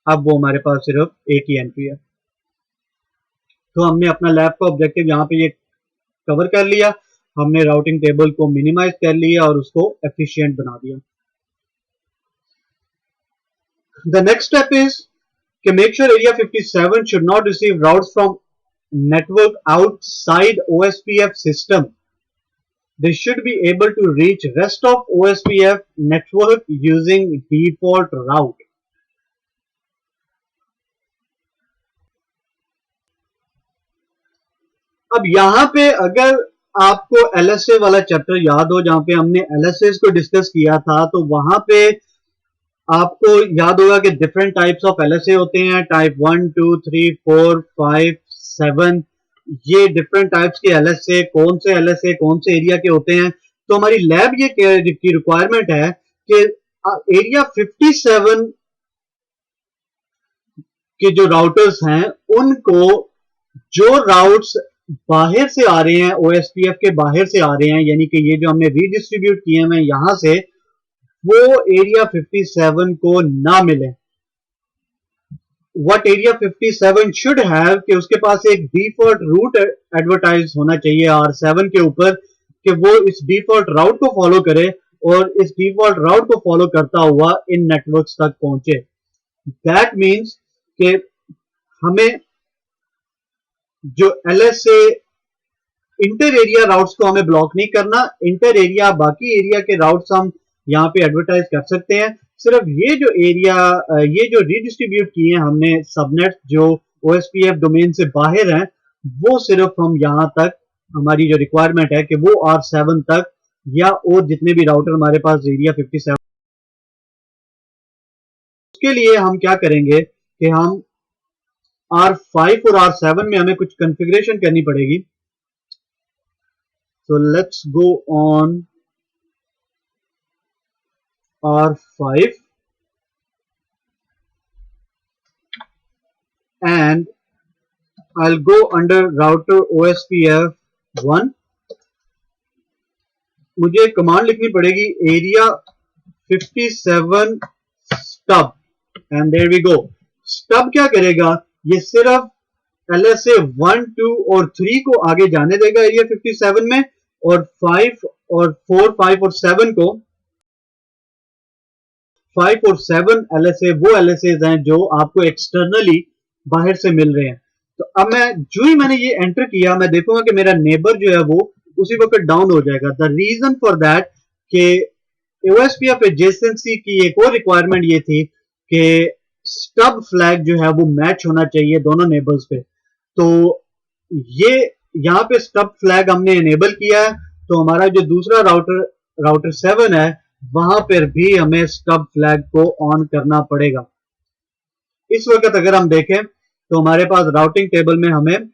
अब वो हमारे पास सिर्फ एक ही एंट्री है। तो हमने अपना लैब का ऑब्जेक्टिव यहाँ पे ये कवर कर लिया, हमने राउटिंग टेबल को मिनिमाइज कर लिया और उसको एफिशिएंट बना दिया। The next step is to make sure area 57 should not receive routes from network outside OSPF system. They should be able to reach rest of OSPF network using default route. अब यहां पे अगर आपको LSA वाला chapter याद हो जहां पे हमने LSAs को डिस्कस किया था, तो वहां पे आपको याद होगा कि डिफरेंट टाइप्स ऑफ LSA होते हैं, टाइप 1, 2, 3, 4, 5, 7। ये डिफरेंट टाइप्स के एलएसए, कौन से एलएसए कौन से एरिया के होते हैं। तो हमारी लैब ये की रिक्वायरमेंट है कि एरिया 57 के जो राउटर्स हैं उनको, जो राउट्स बाहर से आ रहे हैं, ओएसपीएफ के बाहर से आ रहे हैं, यानी कि ये जो हमने रीडिस्ट्रीब्यूट किए हैं यहां से, वो एरिया 57 को ना मिले। व्हाट एरिया 57 शुड हैव, कि उसके पास एक डिफॉल्ट रूट एडवर्टाइज होना चाहिए R7 के ऊपर, कि वो इस डिफॉल्ट राउट को फॉलो करे और इस डिफॉल्ट राउट को फॉलो करता हुआ इन नेटवर्क्स तक पहुंचे। दैट मीन्स कि हमें जो एलएसए इंटर एरिया राउट्स को हमें ब्लॉक नहीं करना, इंटर एरिया बाकी एरिया के राउट्स हम यहाँ पे एडवर्टाइज कर सकते हैं। सिर्फ ये जो एरिया, ये जो रीडिस्ट्रीब्यूट किए हैं हमने सबनेट जो ओएसपीएफ डोमेन से बाहर हैं, वो सिर्फ हम यहाँ तक, हमारी जो रिक्वायरमेंट है कि वो R7 तक या और जितने भी राउटर हमारे पास एरिया 57, उसके लिए हम क्या करेंगे कि हम R5 और R7 में हमें कुछ कॉन्फ़िगरेशन करनी पड़ेगी। So let's go on R5 and I'll go under router OSPF 1. मुझे कमांड लिखनी पड़ेगी area 57 stub and there we go. Stub क्या करेगा, ये सिर्फ LSA 1, 2 और 3 को आगे जाने देगा एरिया 57 में, और 5 और 4, 5 और 7 को, 5 और 7 LSA वो LSA हैं जो आपको एक्सटर्नली बाहर से मिल रहे हैं। तो अब मैं जो ही मैंने ये एंटर किया, मैं देखूंगा कि मेरा नेबर जो है वो उसी वक्त डाउन हो जाएगा। द रीजन फॉर दैट कि OSPF एडजेसेंसी की एक और रिक्वायरमेंट ये थी कि स्टब फ्लैग जो है वो मैच होना चाहिए दोनों नेबर्स पे। तो ये यहाँ पे स्टब फ्लैग हमने इनेबल किया है, तो हमारा जो दूसरा राउटर 7 है, वहां पर भी हमें स्टब फ्लैग को ऑन करना पड़ेगा। इस वक्त अगर हम देखें तो हमारे पास राउटिंग टेबल में हमें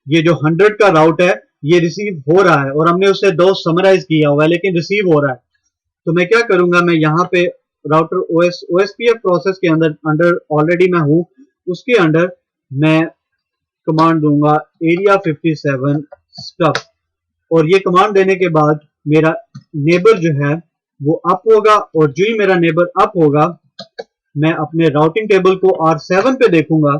ये जो 100 का राउट है ये रिसीव हो रहा है, और हमने उसे 2 समराइज किया हुआ है लेकिन रिसीव हो रहा है। तो मैं क्या करूंगा, मैं यहाँ पे राउटर OSPF प्रोसेस के अंडर ऑलरेडी मैं हूं, उसके अंडर मैं कमांड दूंगा एरिया 57 स्टब, और ये कमांड देने के बाद मेरा नेबर जो है वो अप होगा, और जो ही मेरा नेबर अप होगा मैं अपने राउटिंग टेबल को R7 पे देखूंगा।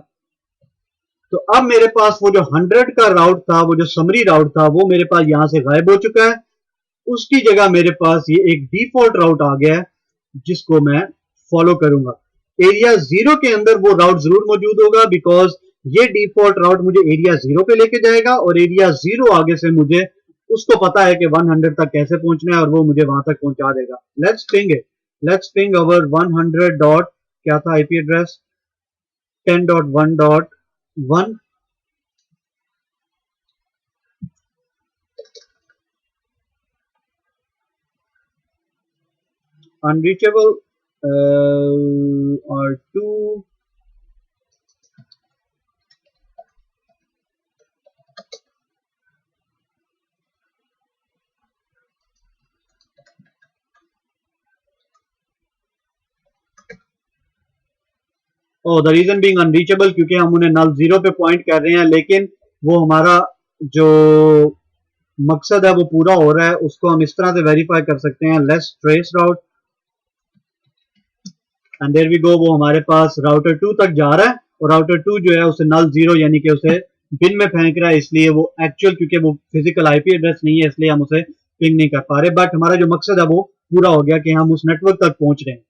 तो अब मेरे पास वो जो 100 का राउट था, वो जो समरी राउट था, वो मेरे पास यहां से गायब हो चुका है। उसकी जगह मेरे पास ये एक डिफॉल्ट राउट आ गया है जिसको मैं फॉलो करूंगा। एरिया 0 के अंदर वो राउट जरूर मौजूद होगा, बिकॉज ये डिफॉल्ट राउट मुझे एरिया 0 पे लेके जाएगा, और एरिया 0 आगे से मुझे उसको पता है कि 100 तक कैसे पहुंचना है, और वो मुझे वहां तक पहुंचा देगा। Let's ping it, let's ping our 100 dot क्या था IP address 10.1.1। unreachable R2 the reason being unreachable, क्योंकि हम उन्हें नल 0 पे पॉइंट कर रहे हैं, लेकिन वो हमारा जो मकसद है वो पूरा हो रहा है। उसको हम इस तरह से वेरीफाई कर सकते हैं, let's trace route and there we go. वो हमारे पास राउटर 2 तक जा रहा है, और राउटर 2 जो है उसे नल 0 यानी कि उसे बिन में फेंक रहा है, इसलिए वो एक्चुअल, क्योंकि वो फिजिकल आईपी एड्रेस नहीं है, इसलिए हम उसे पिंग नहीं कर पा रहे। बट हमारा जो मकसद है वो पूरा हो गया कि हम उस नेटवर्क तक पहुंच रहे हैं।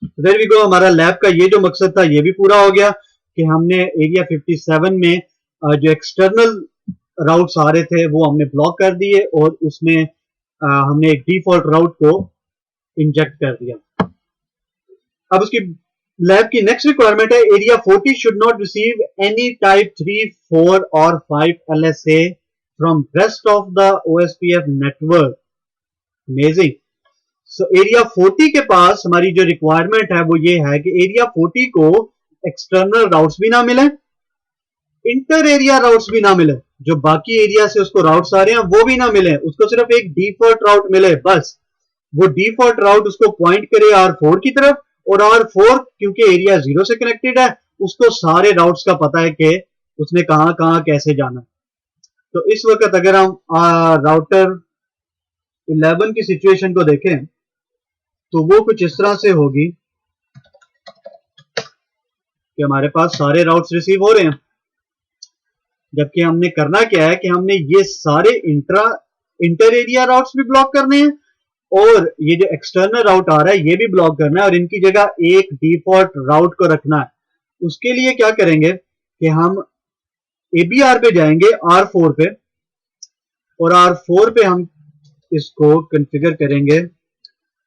देयर वी गो, हमारा लैब का ये जो मकसद था ये भी पूरा हो गया कि हमने एरिया 57 में जो एक्सटर्नल राउट्स आ रहे थे वो हमने ब्लॉक कर दिए, और उसमें हमने एक डिफॉल्ट राउट को इंजेक्ट कर दिया। अब उसकी लैब की नेक्स्ट रिक्वायरमेंट है area 40 should not receive any type 3, 4 और 5 LSA from rest of the OSPF network. Amazing. So area 40 के पास हमारी जो रिक्वायरमेंट है वो ये है कि एरिया 40 को एक्सटर्नल राउट्स भी ना मिले, इंटर एरिया राउट्स भी ना मिले, जो बाकी एरिया से उसको राउट्स आ रहे हैं वो भी ना मिले, उसको सिर्फ एक डिफॉल्ट राउट मिले बस। वो डिफॉल्ट राउट उसको पॉइंट करे R4 की तरफ, और R4 क्योंकि एरिया 0 से कनेक्टेड है, उसको सारे राउट्स का पता है कि उसने कहां कहां कैसे जाना। तो इस वक्त अगर हम राउटर 11 की सिचुएशन को देखें तो वो कुछ इस तरह से होगी कि हमारे पास सारे राउट्स रिसीव हो रहे हैं, जबकि हमने करना क्या है कि हमने ये सारे इंटर एरिया राउट्स भी ब्लॉक करने हैं, और ये जो एक्सटर्नल राउट आ रहा है ये भी ब्लॉक करना है, और इनकी जगह एक डिफॉल्ट राउट को रखना है। उसके लिए क्या करेंगे कि हम ABR पे जाएंगे R4 पे, और R4 पे हम इसको कॉन्फ़िगर करेंगे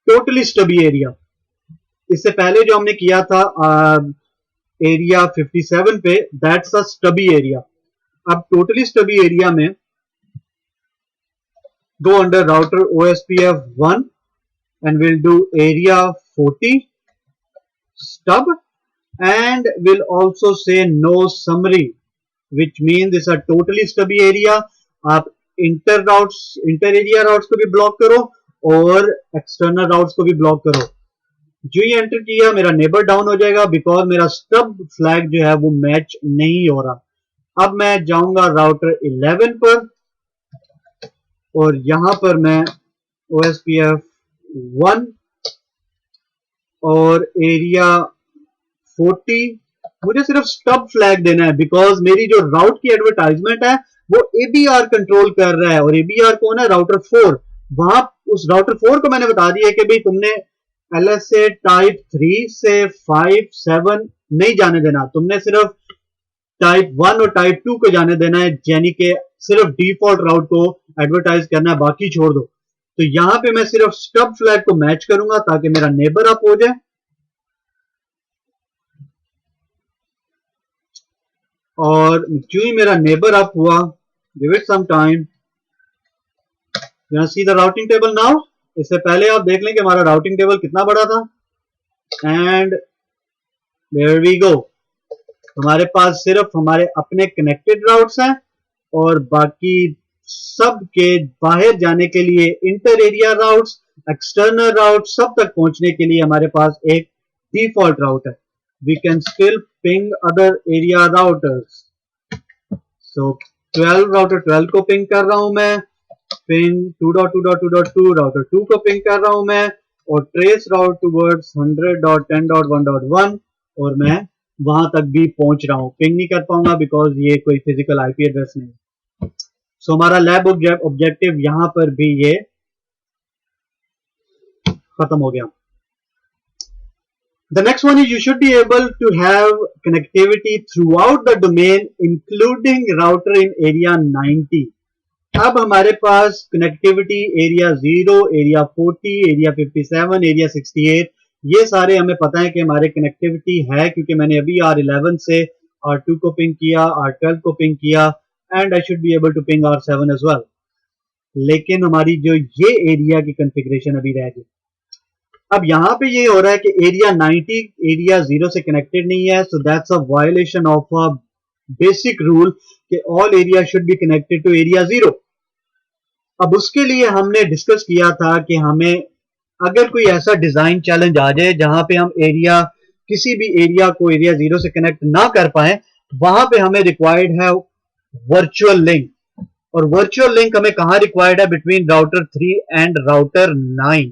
टोटली स्टबी एरिया। इससे पहले जो हमने किया था एरिया 57 पे, दैट्स अ स्टबी एरिया। अब टोटली स्टबी एरिया में go under router OSPF1 and we'll do area 40 stub, and we'll also say no summary, which means this is a totally stubby area. आप इंटर एरिया राउट्स को भी block करो और external routes को भी block करो। जो ये एंटर किया मेरा नेबर डाउन हो जाएगा, बिकॉज मेरा स्टब फ्लैग जो है वो मैच नहीं हो रहा। अब मैं जाऊंगा राउटर 11 पर, और यहां पर मैं OSPF1 और एरिया 40, मुझे सिर्फ स्टब फ्लैग देना है, बिकॉज मेरी जो राउट की एडवर्टाइजमेंट है वो ABR कंट्रोल कर रहा है, और ABR कौन है? राउटर 4। वहां उस राउटर 4 को मैंने बता दिया कि भाई तुमने LSA टाइप 3 से 5 7 नहीं जाने देना, तुमने सिर्फ टाइप 1 और टाइप 2 को जाने देना है, यानी कि सिर्फ डिफॉल्ट राउट को एडवर्टाइज करना है, बाकी छोड़ दो। तो यहां पे मैं सिर्फ स्टब फ्लैग को मैच करूंगा ताकि मेरा नेबर अप हो जाए, और जो ही मेरा नेबर अप हुआ, give it some time, you see the routing table now. इससे पहले आप देख लें कि हमारा राउटिंग टेबल कितना बड़ा था, एंड देयर वी गो। हमारे पास सिर्फ हमारे अपने कनेक्टेड राउट्स हैं, और बाकी सब के बाहर जाने के लिए इंटर एरिया राउट्स, एक्सटर्नल राउट, सब तक पहुंचने के लिए हमारे पास एक डिफॉल्ट राउट है। We can still ping other area routers. So 12 router 12 को पिंग कर रहा हूं मैं, पिंग 2.2.2.2 राउटर 2 को पिंग कर रहा हूं मैं, और ट्रेस राउट टूवर्ड्स 100.10.1.1, और मैं वहां तक भी पहुंच रहा हूं। पिंग नहीं कर पाऊंगा बिकॉज ये कोई फिजिकल IP एड्रेस नहीं। सो हमारा लैब ऑब्जेक्टिव यहां पर भी ये खत्म हो गया। The next one is you should be able to have connectivity throughout the domain including router in area 90। अब हमारे पास connectivity area 0, area 40, area 57, area 68, ये सारे हमें पता है कि हमारे कनेक्टिविटी है, क्योंकि मैंने अभी R11 से R2 को पिंग किया, R12 को पिंग किया, and I should be able to ping R7 as well. लेकिन हमारी जो ये एरिया की कॉन्फ़िगरेशन अभी रह गई। अब यहां पे ये हो रहा है कि एरिया 90 एरिया 0 से कनेक्टेड नहीं है, so that's a violation of a basic rule कि all area should be connected to area 0। अब उसके लिए हमने डिस्कस किया था कि हमें अगर कोई ऐसा डिजाइन चैलेंज आ जाए जहां पे हम एरिया किसी भी एरिया को एरिया 0 से कनेक्ट ना कर पाए, वहां पे हमें रिक्वायर्ड है वर्चुअल लिंक। और वर्चुअल लिंक हमें कहां रिक्वायर्ड है? Between router 3 and router 9।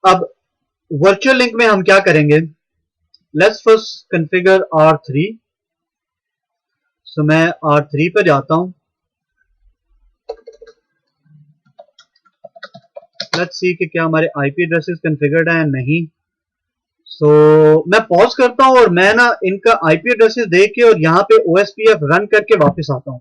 अब वर्चुअल लिंक में हम क्या करेंगे? Let's first configure R3। सो मैं R3 पर जाता हूं, लेट्स सी कि क्या हमारे IP एड्रेसेस कॉन्फ़िगर्ड है नहीं। सो मैं पॉज करता हूं और मैं ना इनका IP एड्रेसेस देख के और यहां पे OSPF रन करके वापस आता हूं।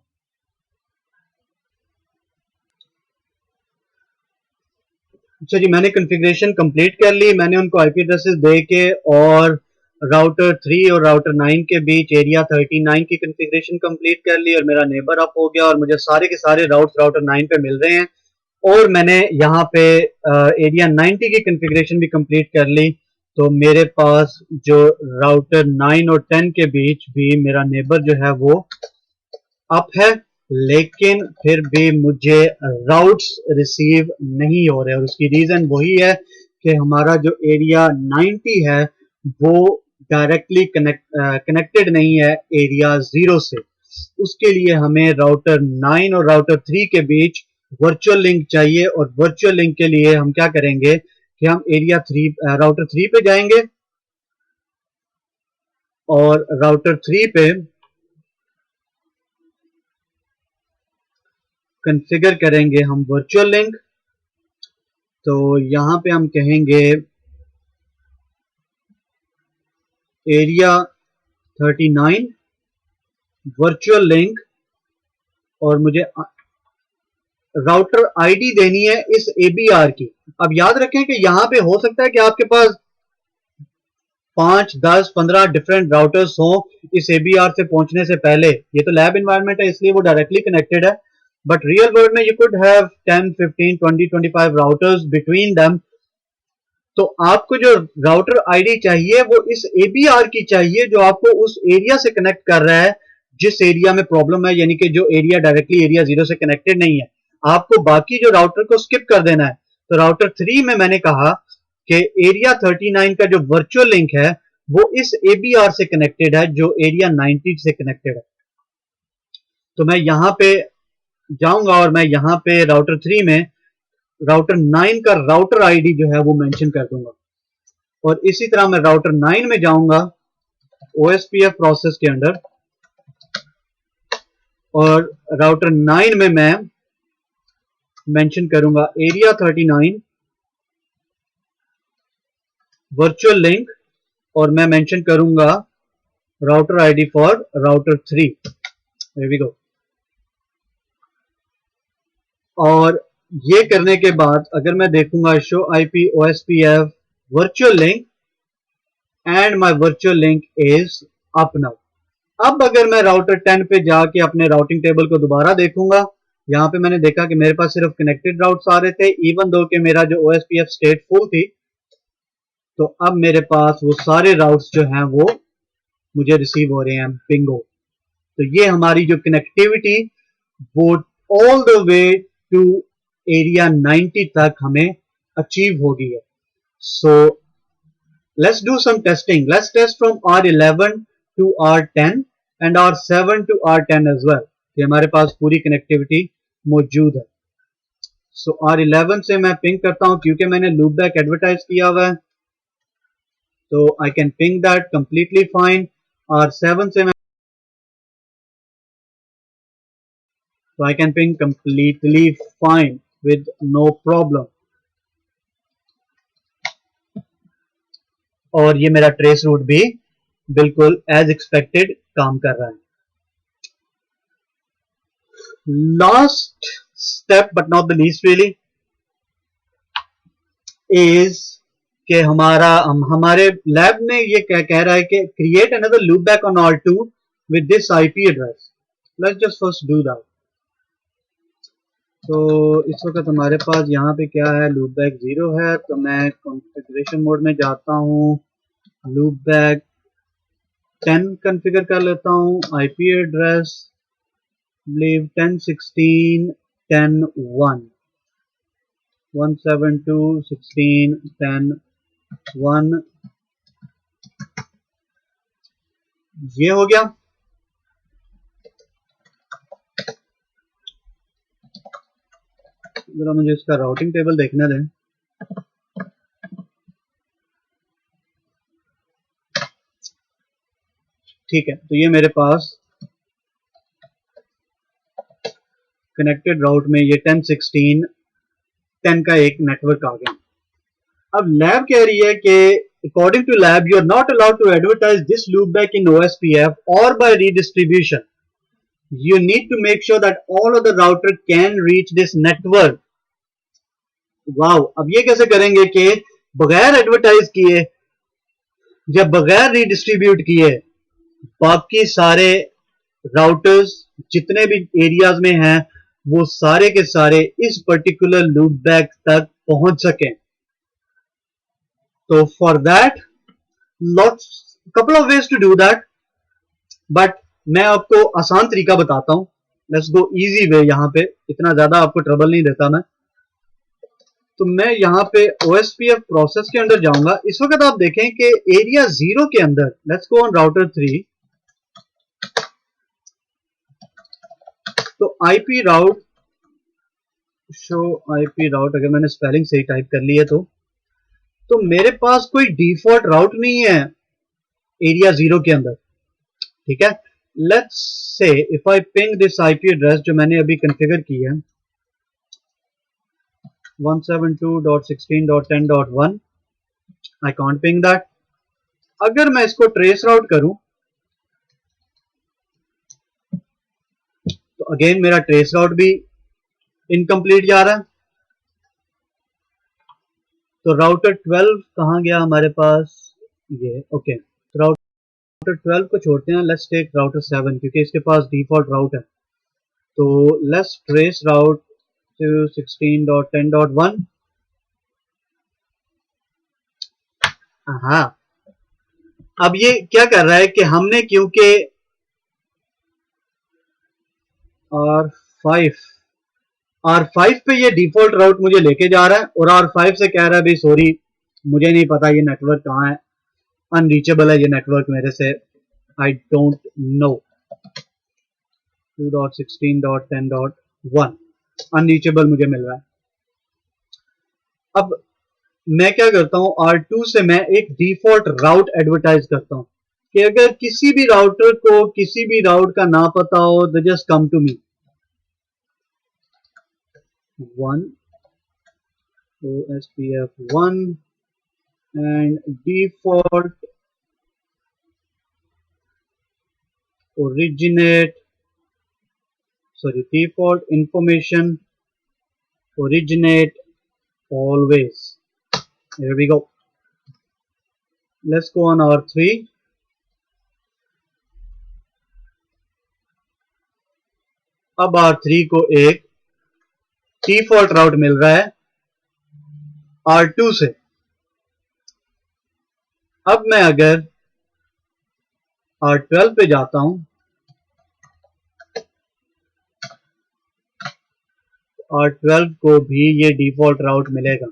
अच्छा जी, मैंने कॉन्फ़िगरेशन कंप्लीट कर ली। मैंने उनको IP एड्रेसेस दे के और राउटर 3 और राउटर 9 के बीच एरिया 39 की कॉन्फ़िगरेशन कंप्लीट कर ली, और मेरा नेबर अप हो गया, और मुझे सारे के सारे राउट्स राउटर 9 पे मिल रहे हैं। और मैंने यहाँ पे एरिया 90 की कॉन्फ़िगरेशन भी कंप्लीट कर ली। तो मेरे पास जो राउटर 9 और 10 के बीच भी मेरा नेबर जो है वो अप है, लेकिन फिर भी मुझे राउट्स रिसीव नहीं हो रहे, और उसकी रीजन वही है कि हमारा जो एरिया 90 है वो डायरेक्टली कनेक्टेड नहीं है एरिया 0 से। उसके लिए हमें राउटर 9 और राउटर 3 के बीच वर्चुअल लिंक चाहिए, और वर्चुअल लिंक के लिए हम क्या करेंगे कि हम एरिया 3 राउटर 3 पे जाएंगे, और राउटर 3 पे कॉन्फ़िगर करेंगे हम वर्चुअल लिंक। तो यहां पे हम कहेंगे एरिया 39 वर्चुअल लिंक, और मुझे राउटर आईडी देनी है इस एबीआर की। अब याद रखें कि यहां पे हो सकता है कि आपके पास 5, 10, 15 डिफरेंट राउटर्स हों इस एबीआर से पहुंचने से पहले। ये तो लैब इन्वायरमेंट है इसलिए वो डायरेक्टली कनेक्टेड है, बट रियल वर्ल्ड में you could have 10, 15, 20, 25 routers between them. तो आपको जो राउटर आईडी चाहिए वो इस एबीआर की चाहिए जो आपको उस एरिया से कनेक्ट कर रहा है जिस एरिया में प्रॉब्लम है, यानी कि जो एरिया डायरेक्टली एरिया 0 से कनेक्टेड नहीं है। आपको बाकी जो राउटर को स्किप कर देना है। तो राउटर 3 में मैंने कहा कि एरिया 39 का जो वर्चुअल लिंक है वो इस एबीआर से कनेक्टेड है जो एरिया 90 से कनेक्टेड है। तो मैं यहां पे जाऊंगा और मैं यहां पे राउटर 3 में राउटर 9 का राउटर आईडी जो है वो मेंशन कर दूंगा, और इसी तरह मैं राउटर 9 में जाऊंगा ओएसपीएफ प्रोसेस के अंदर, और राउटर 9 में मैं मेंशन करूंगा एरिया 39 वर्चुअल लिंक, और मैं मेंशन करूंगा router ID for router 3। There we go। और ये करने के बाद अगर मैं देखूंगा show IP OSPF virtual link and my virtual link is up now. अब अगर मैं राउटर 10 पे जाके अपने राउटिंग टेबल को दोबारा देखूंगा, यहां पे मैंने देखा कि मेरे पास सिर्फ कनेक्टेड राउट्स आ रहे थे, इवन दो कि मेरा जो ओएसपीएफ स्टेट फुल थी। तो अब मेरे पास वो सारे राउट्स जो हैं वो मुझे रिसीव हो रहे हैं बिंगो। तो ये हमारी जो कनेक्टिविटी वो all the way to area 90 तक हमें अचीव हो गई है। So let's do some testing. Let's test from R11 to R10 and R7 to R10 as well कि हमारे पास पूरी कनेक्टिविटी मौजूद है। सो R11 से मैं पिंग करता हूं क्योंकि मैंने लूपबैक एडवर्टाइज किया हुआ है, तो I can ping that completely fine. R7 से मैं So I can ping completely fine with no problem। और ये मेरा ट्रेस रूट भी बिल्कुल एज एक्सपेक्टेड काम कर रहा है। Last step but not the least really is कि हमारे लैब में ये कह रहा है कि create another loopback on R2 with this IP address. Let's just first do that. तो इस वक्त हमारे पास यहाँ पे क्या है, लूपबैक 0 है, तो मैं कॉन्फ़िगरेशन मोड में जाता हूँ, लूपबैक 10 कॉन्फ़िगर कर लेता हूँ, आईपी एड्रेस लीव 10.16.10.1 172.16.10.1 ये हो गया। जरा मुझे इसका राउटिंग टेबल देखने दें। ठीक है, तो ये मेरे पास कनेक्टेड राउट में ये 10.16.10 का एक नेटवर्क आ गया। अब लैब कह रही है कि according to lab you are not allowed to advertise this loopback in OSPF और by redistribution. You need to make sure that all of the router can reach this network। Wow, अब ये कैसे करेंगे कि बगैर एडवर्टाइज किए या बगैर रीडिस्ट्रीब्यूट किए बाकी सारे राउटर्स जितने भी एरियाज में हैं वो सारे के सारे इस पर्टिकुलर लूपबैक तक पहुंच सकें। तो for that lots couple of ways to do that, but मैं आपको आसान तरीका बताता हूं. Let's go easy way. यहाँ पे इतना ज्यादा आपको ट्रबल नहीं देता मैं. तो मैं यहाँ पे OSPF प्रोसेस के अंदर जाऊंगा. इस वक्त आप देखें कि एरिया 0 के अंदर, लेट्स गो ऑन राउटर 3. तो IP राउट, शो IP राउट, अगर मैंने स्पेलिंग सही टाइप कर ली है तो मेरे पास कोई डिफॉल्ट राउट नहीं है एरिया 0 के अंदर. ठीक है. Let's say if I ping this IP address जो मैंने अभी कॉन्फ़िगर की है 172.16.10.1, आई कांट पिंग दैट. अगर मैं इसको ट्रेस राउट करूं तो अगेन मेरा ट्रेस राउट भी इनकम्प्लीट जा रहा है. तो राउटर 12 कहां गया हमारे पास, ये ओके. तो राउटर 12 को छोड़ते हैं. लेट्स टेक राउटर 7 क्योंकि इसके पास डिफॉल्ट राउट है. तो लेट्स ट्रेस राउट to 16.10.1. हाँ, अब ये क्या कर रहा है कि हमने क्योंकि R5 पे ये डिफॉल्ट राउट मुझे लेके जा रहा है और R5 से कह रहा है भाई सॉरी मुझे नहीं पता ये नेटवर्क कहाँ है, अनरीचेबल है ये नेटवर्क मेरे से, आई डोंट नो. 2.16.10.1 अनरीचेबल मुझे मिल रहा है. अब मैं क्या करता हूं, R2 से मैं एक डिफॉल्ट राउट एडवर्टाइज करता हूं कि अगर किसी भी राउटर को किसी भी राउट का ना पता हो तो just come to me. 1 OSPF1 and default default information originate always. Here we go. Let's go on R3. अब R3 को एक डिफॉल्ट राउट मिल रहा है R2 से. अब मैं अगर R12 पे जाता हूं, R12 को भी ये डिफॉल्ट राउट मिलेगा.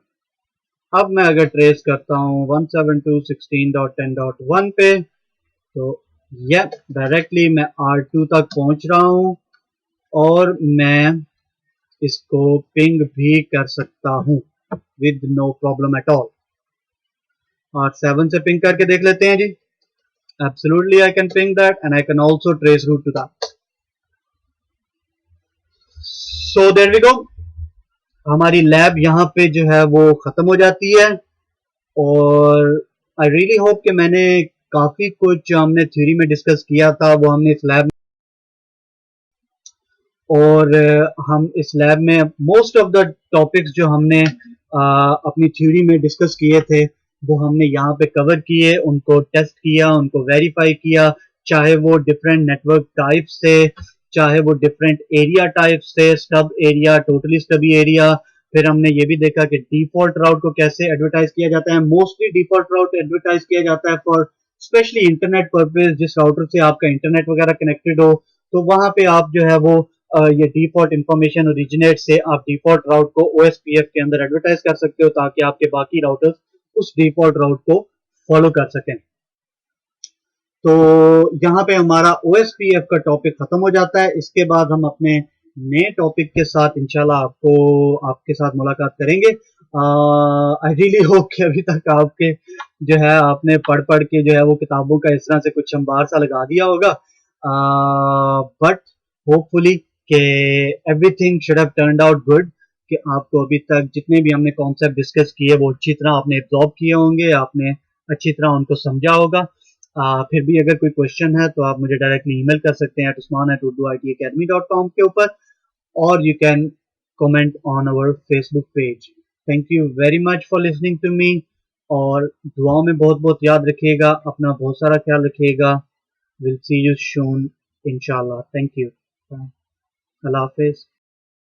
अब मैं अगर ट्रेस करता हूं 172.16.10.1 पे तो ये डायरेक्टली मैं R2 तक पहुंच रहा हूं और मैं इसको पिंग भी कर सकता हूं with no problem at all. R7 से पिंग करके देख लेते हैं जी. Absolutely I can ping that and I can also trace route to that. So there we go. हमारी लैब यहाँ पे जो है वो खत्म हो जाती है और आई रियली होप कि मैंने काफी कुछ जो हमने थ्योरी में डिस्कस किया था वो हमने इस लैब और हम इस लैब में मोस्ट ऑफ द टॉपिक्स जो हमने अपनी थ्योरी में डिस्कस किए थे वो हमने यहाँ पे कवर किए, उनको टेस्ट किया, उनको वेरीफाई किया, चाहे वो डिफरेंट नेटवर्क टाइप से, चाहे वो डिफरेंट एरिया टाइप से, स्टब एरिया, टोटली स्टबी एरिया. फिर हमने ये भी देखा कि डिफॉल्ट राउट को कैसे एडवर्टाइज किया जाता है. मोस्टली डिफॉल्ट राउट एडवर्टाइज किया जाता है फॉर स्पेशली इंटरनेट पर्पज. जिस राउटर से आपका इंटरनेट वगैरह कनेक्टेड हो तो वहां पे आप जो है वो ये डिफॉल्ट इंफॉर्मेशन ओरिजिनेट से आप डिफॉल्ट राउट को OSPF के अंदर एडवर्टाइज कर सकते हो ताकि आपके बाकी राउटर्स उस डिफॉल्ट राउट को फॉलो कर सकें. तो यहाँ पे हमारा OSPF का टॉपिक खत्म हो जाता है. इसके बाद हम अपने नए टॉपिक के साथ इंशाल्लाह आपके साथ मुलाकात करेंगे. आई रियली होप कि अभी तक आपके जो है आपने पढ़ के जो है वो किताबों का इस तरह से कुछ अंबार सा लगा दिया होगा. बट होपफुली कि everything should have turned out good, कि आपको अभी तक जितने भी हमने कॉन्सेप्ट डिस्कस किए वो अच्छी तरह आपने एब्जॉर्ब किए होंगे, आपने अच्छी तरह उनको समझा होगा. फिर भी अगर कोई क्वेश्चन है तो आप मुझे डायरेक्टली ईमेल कर सकते हैं usman@urduitacademy.com के ऊपर, और you can comment on our Facebook page. Thank you very much for listening to me और दुआओं में बहुत बहुत याद रखिएगा, अपना बहुत सारा ख्याल रखिएगा. विल सी यू सून इंशाल्लाह. Thank you. Allah Hafiz.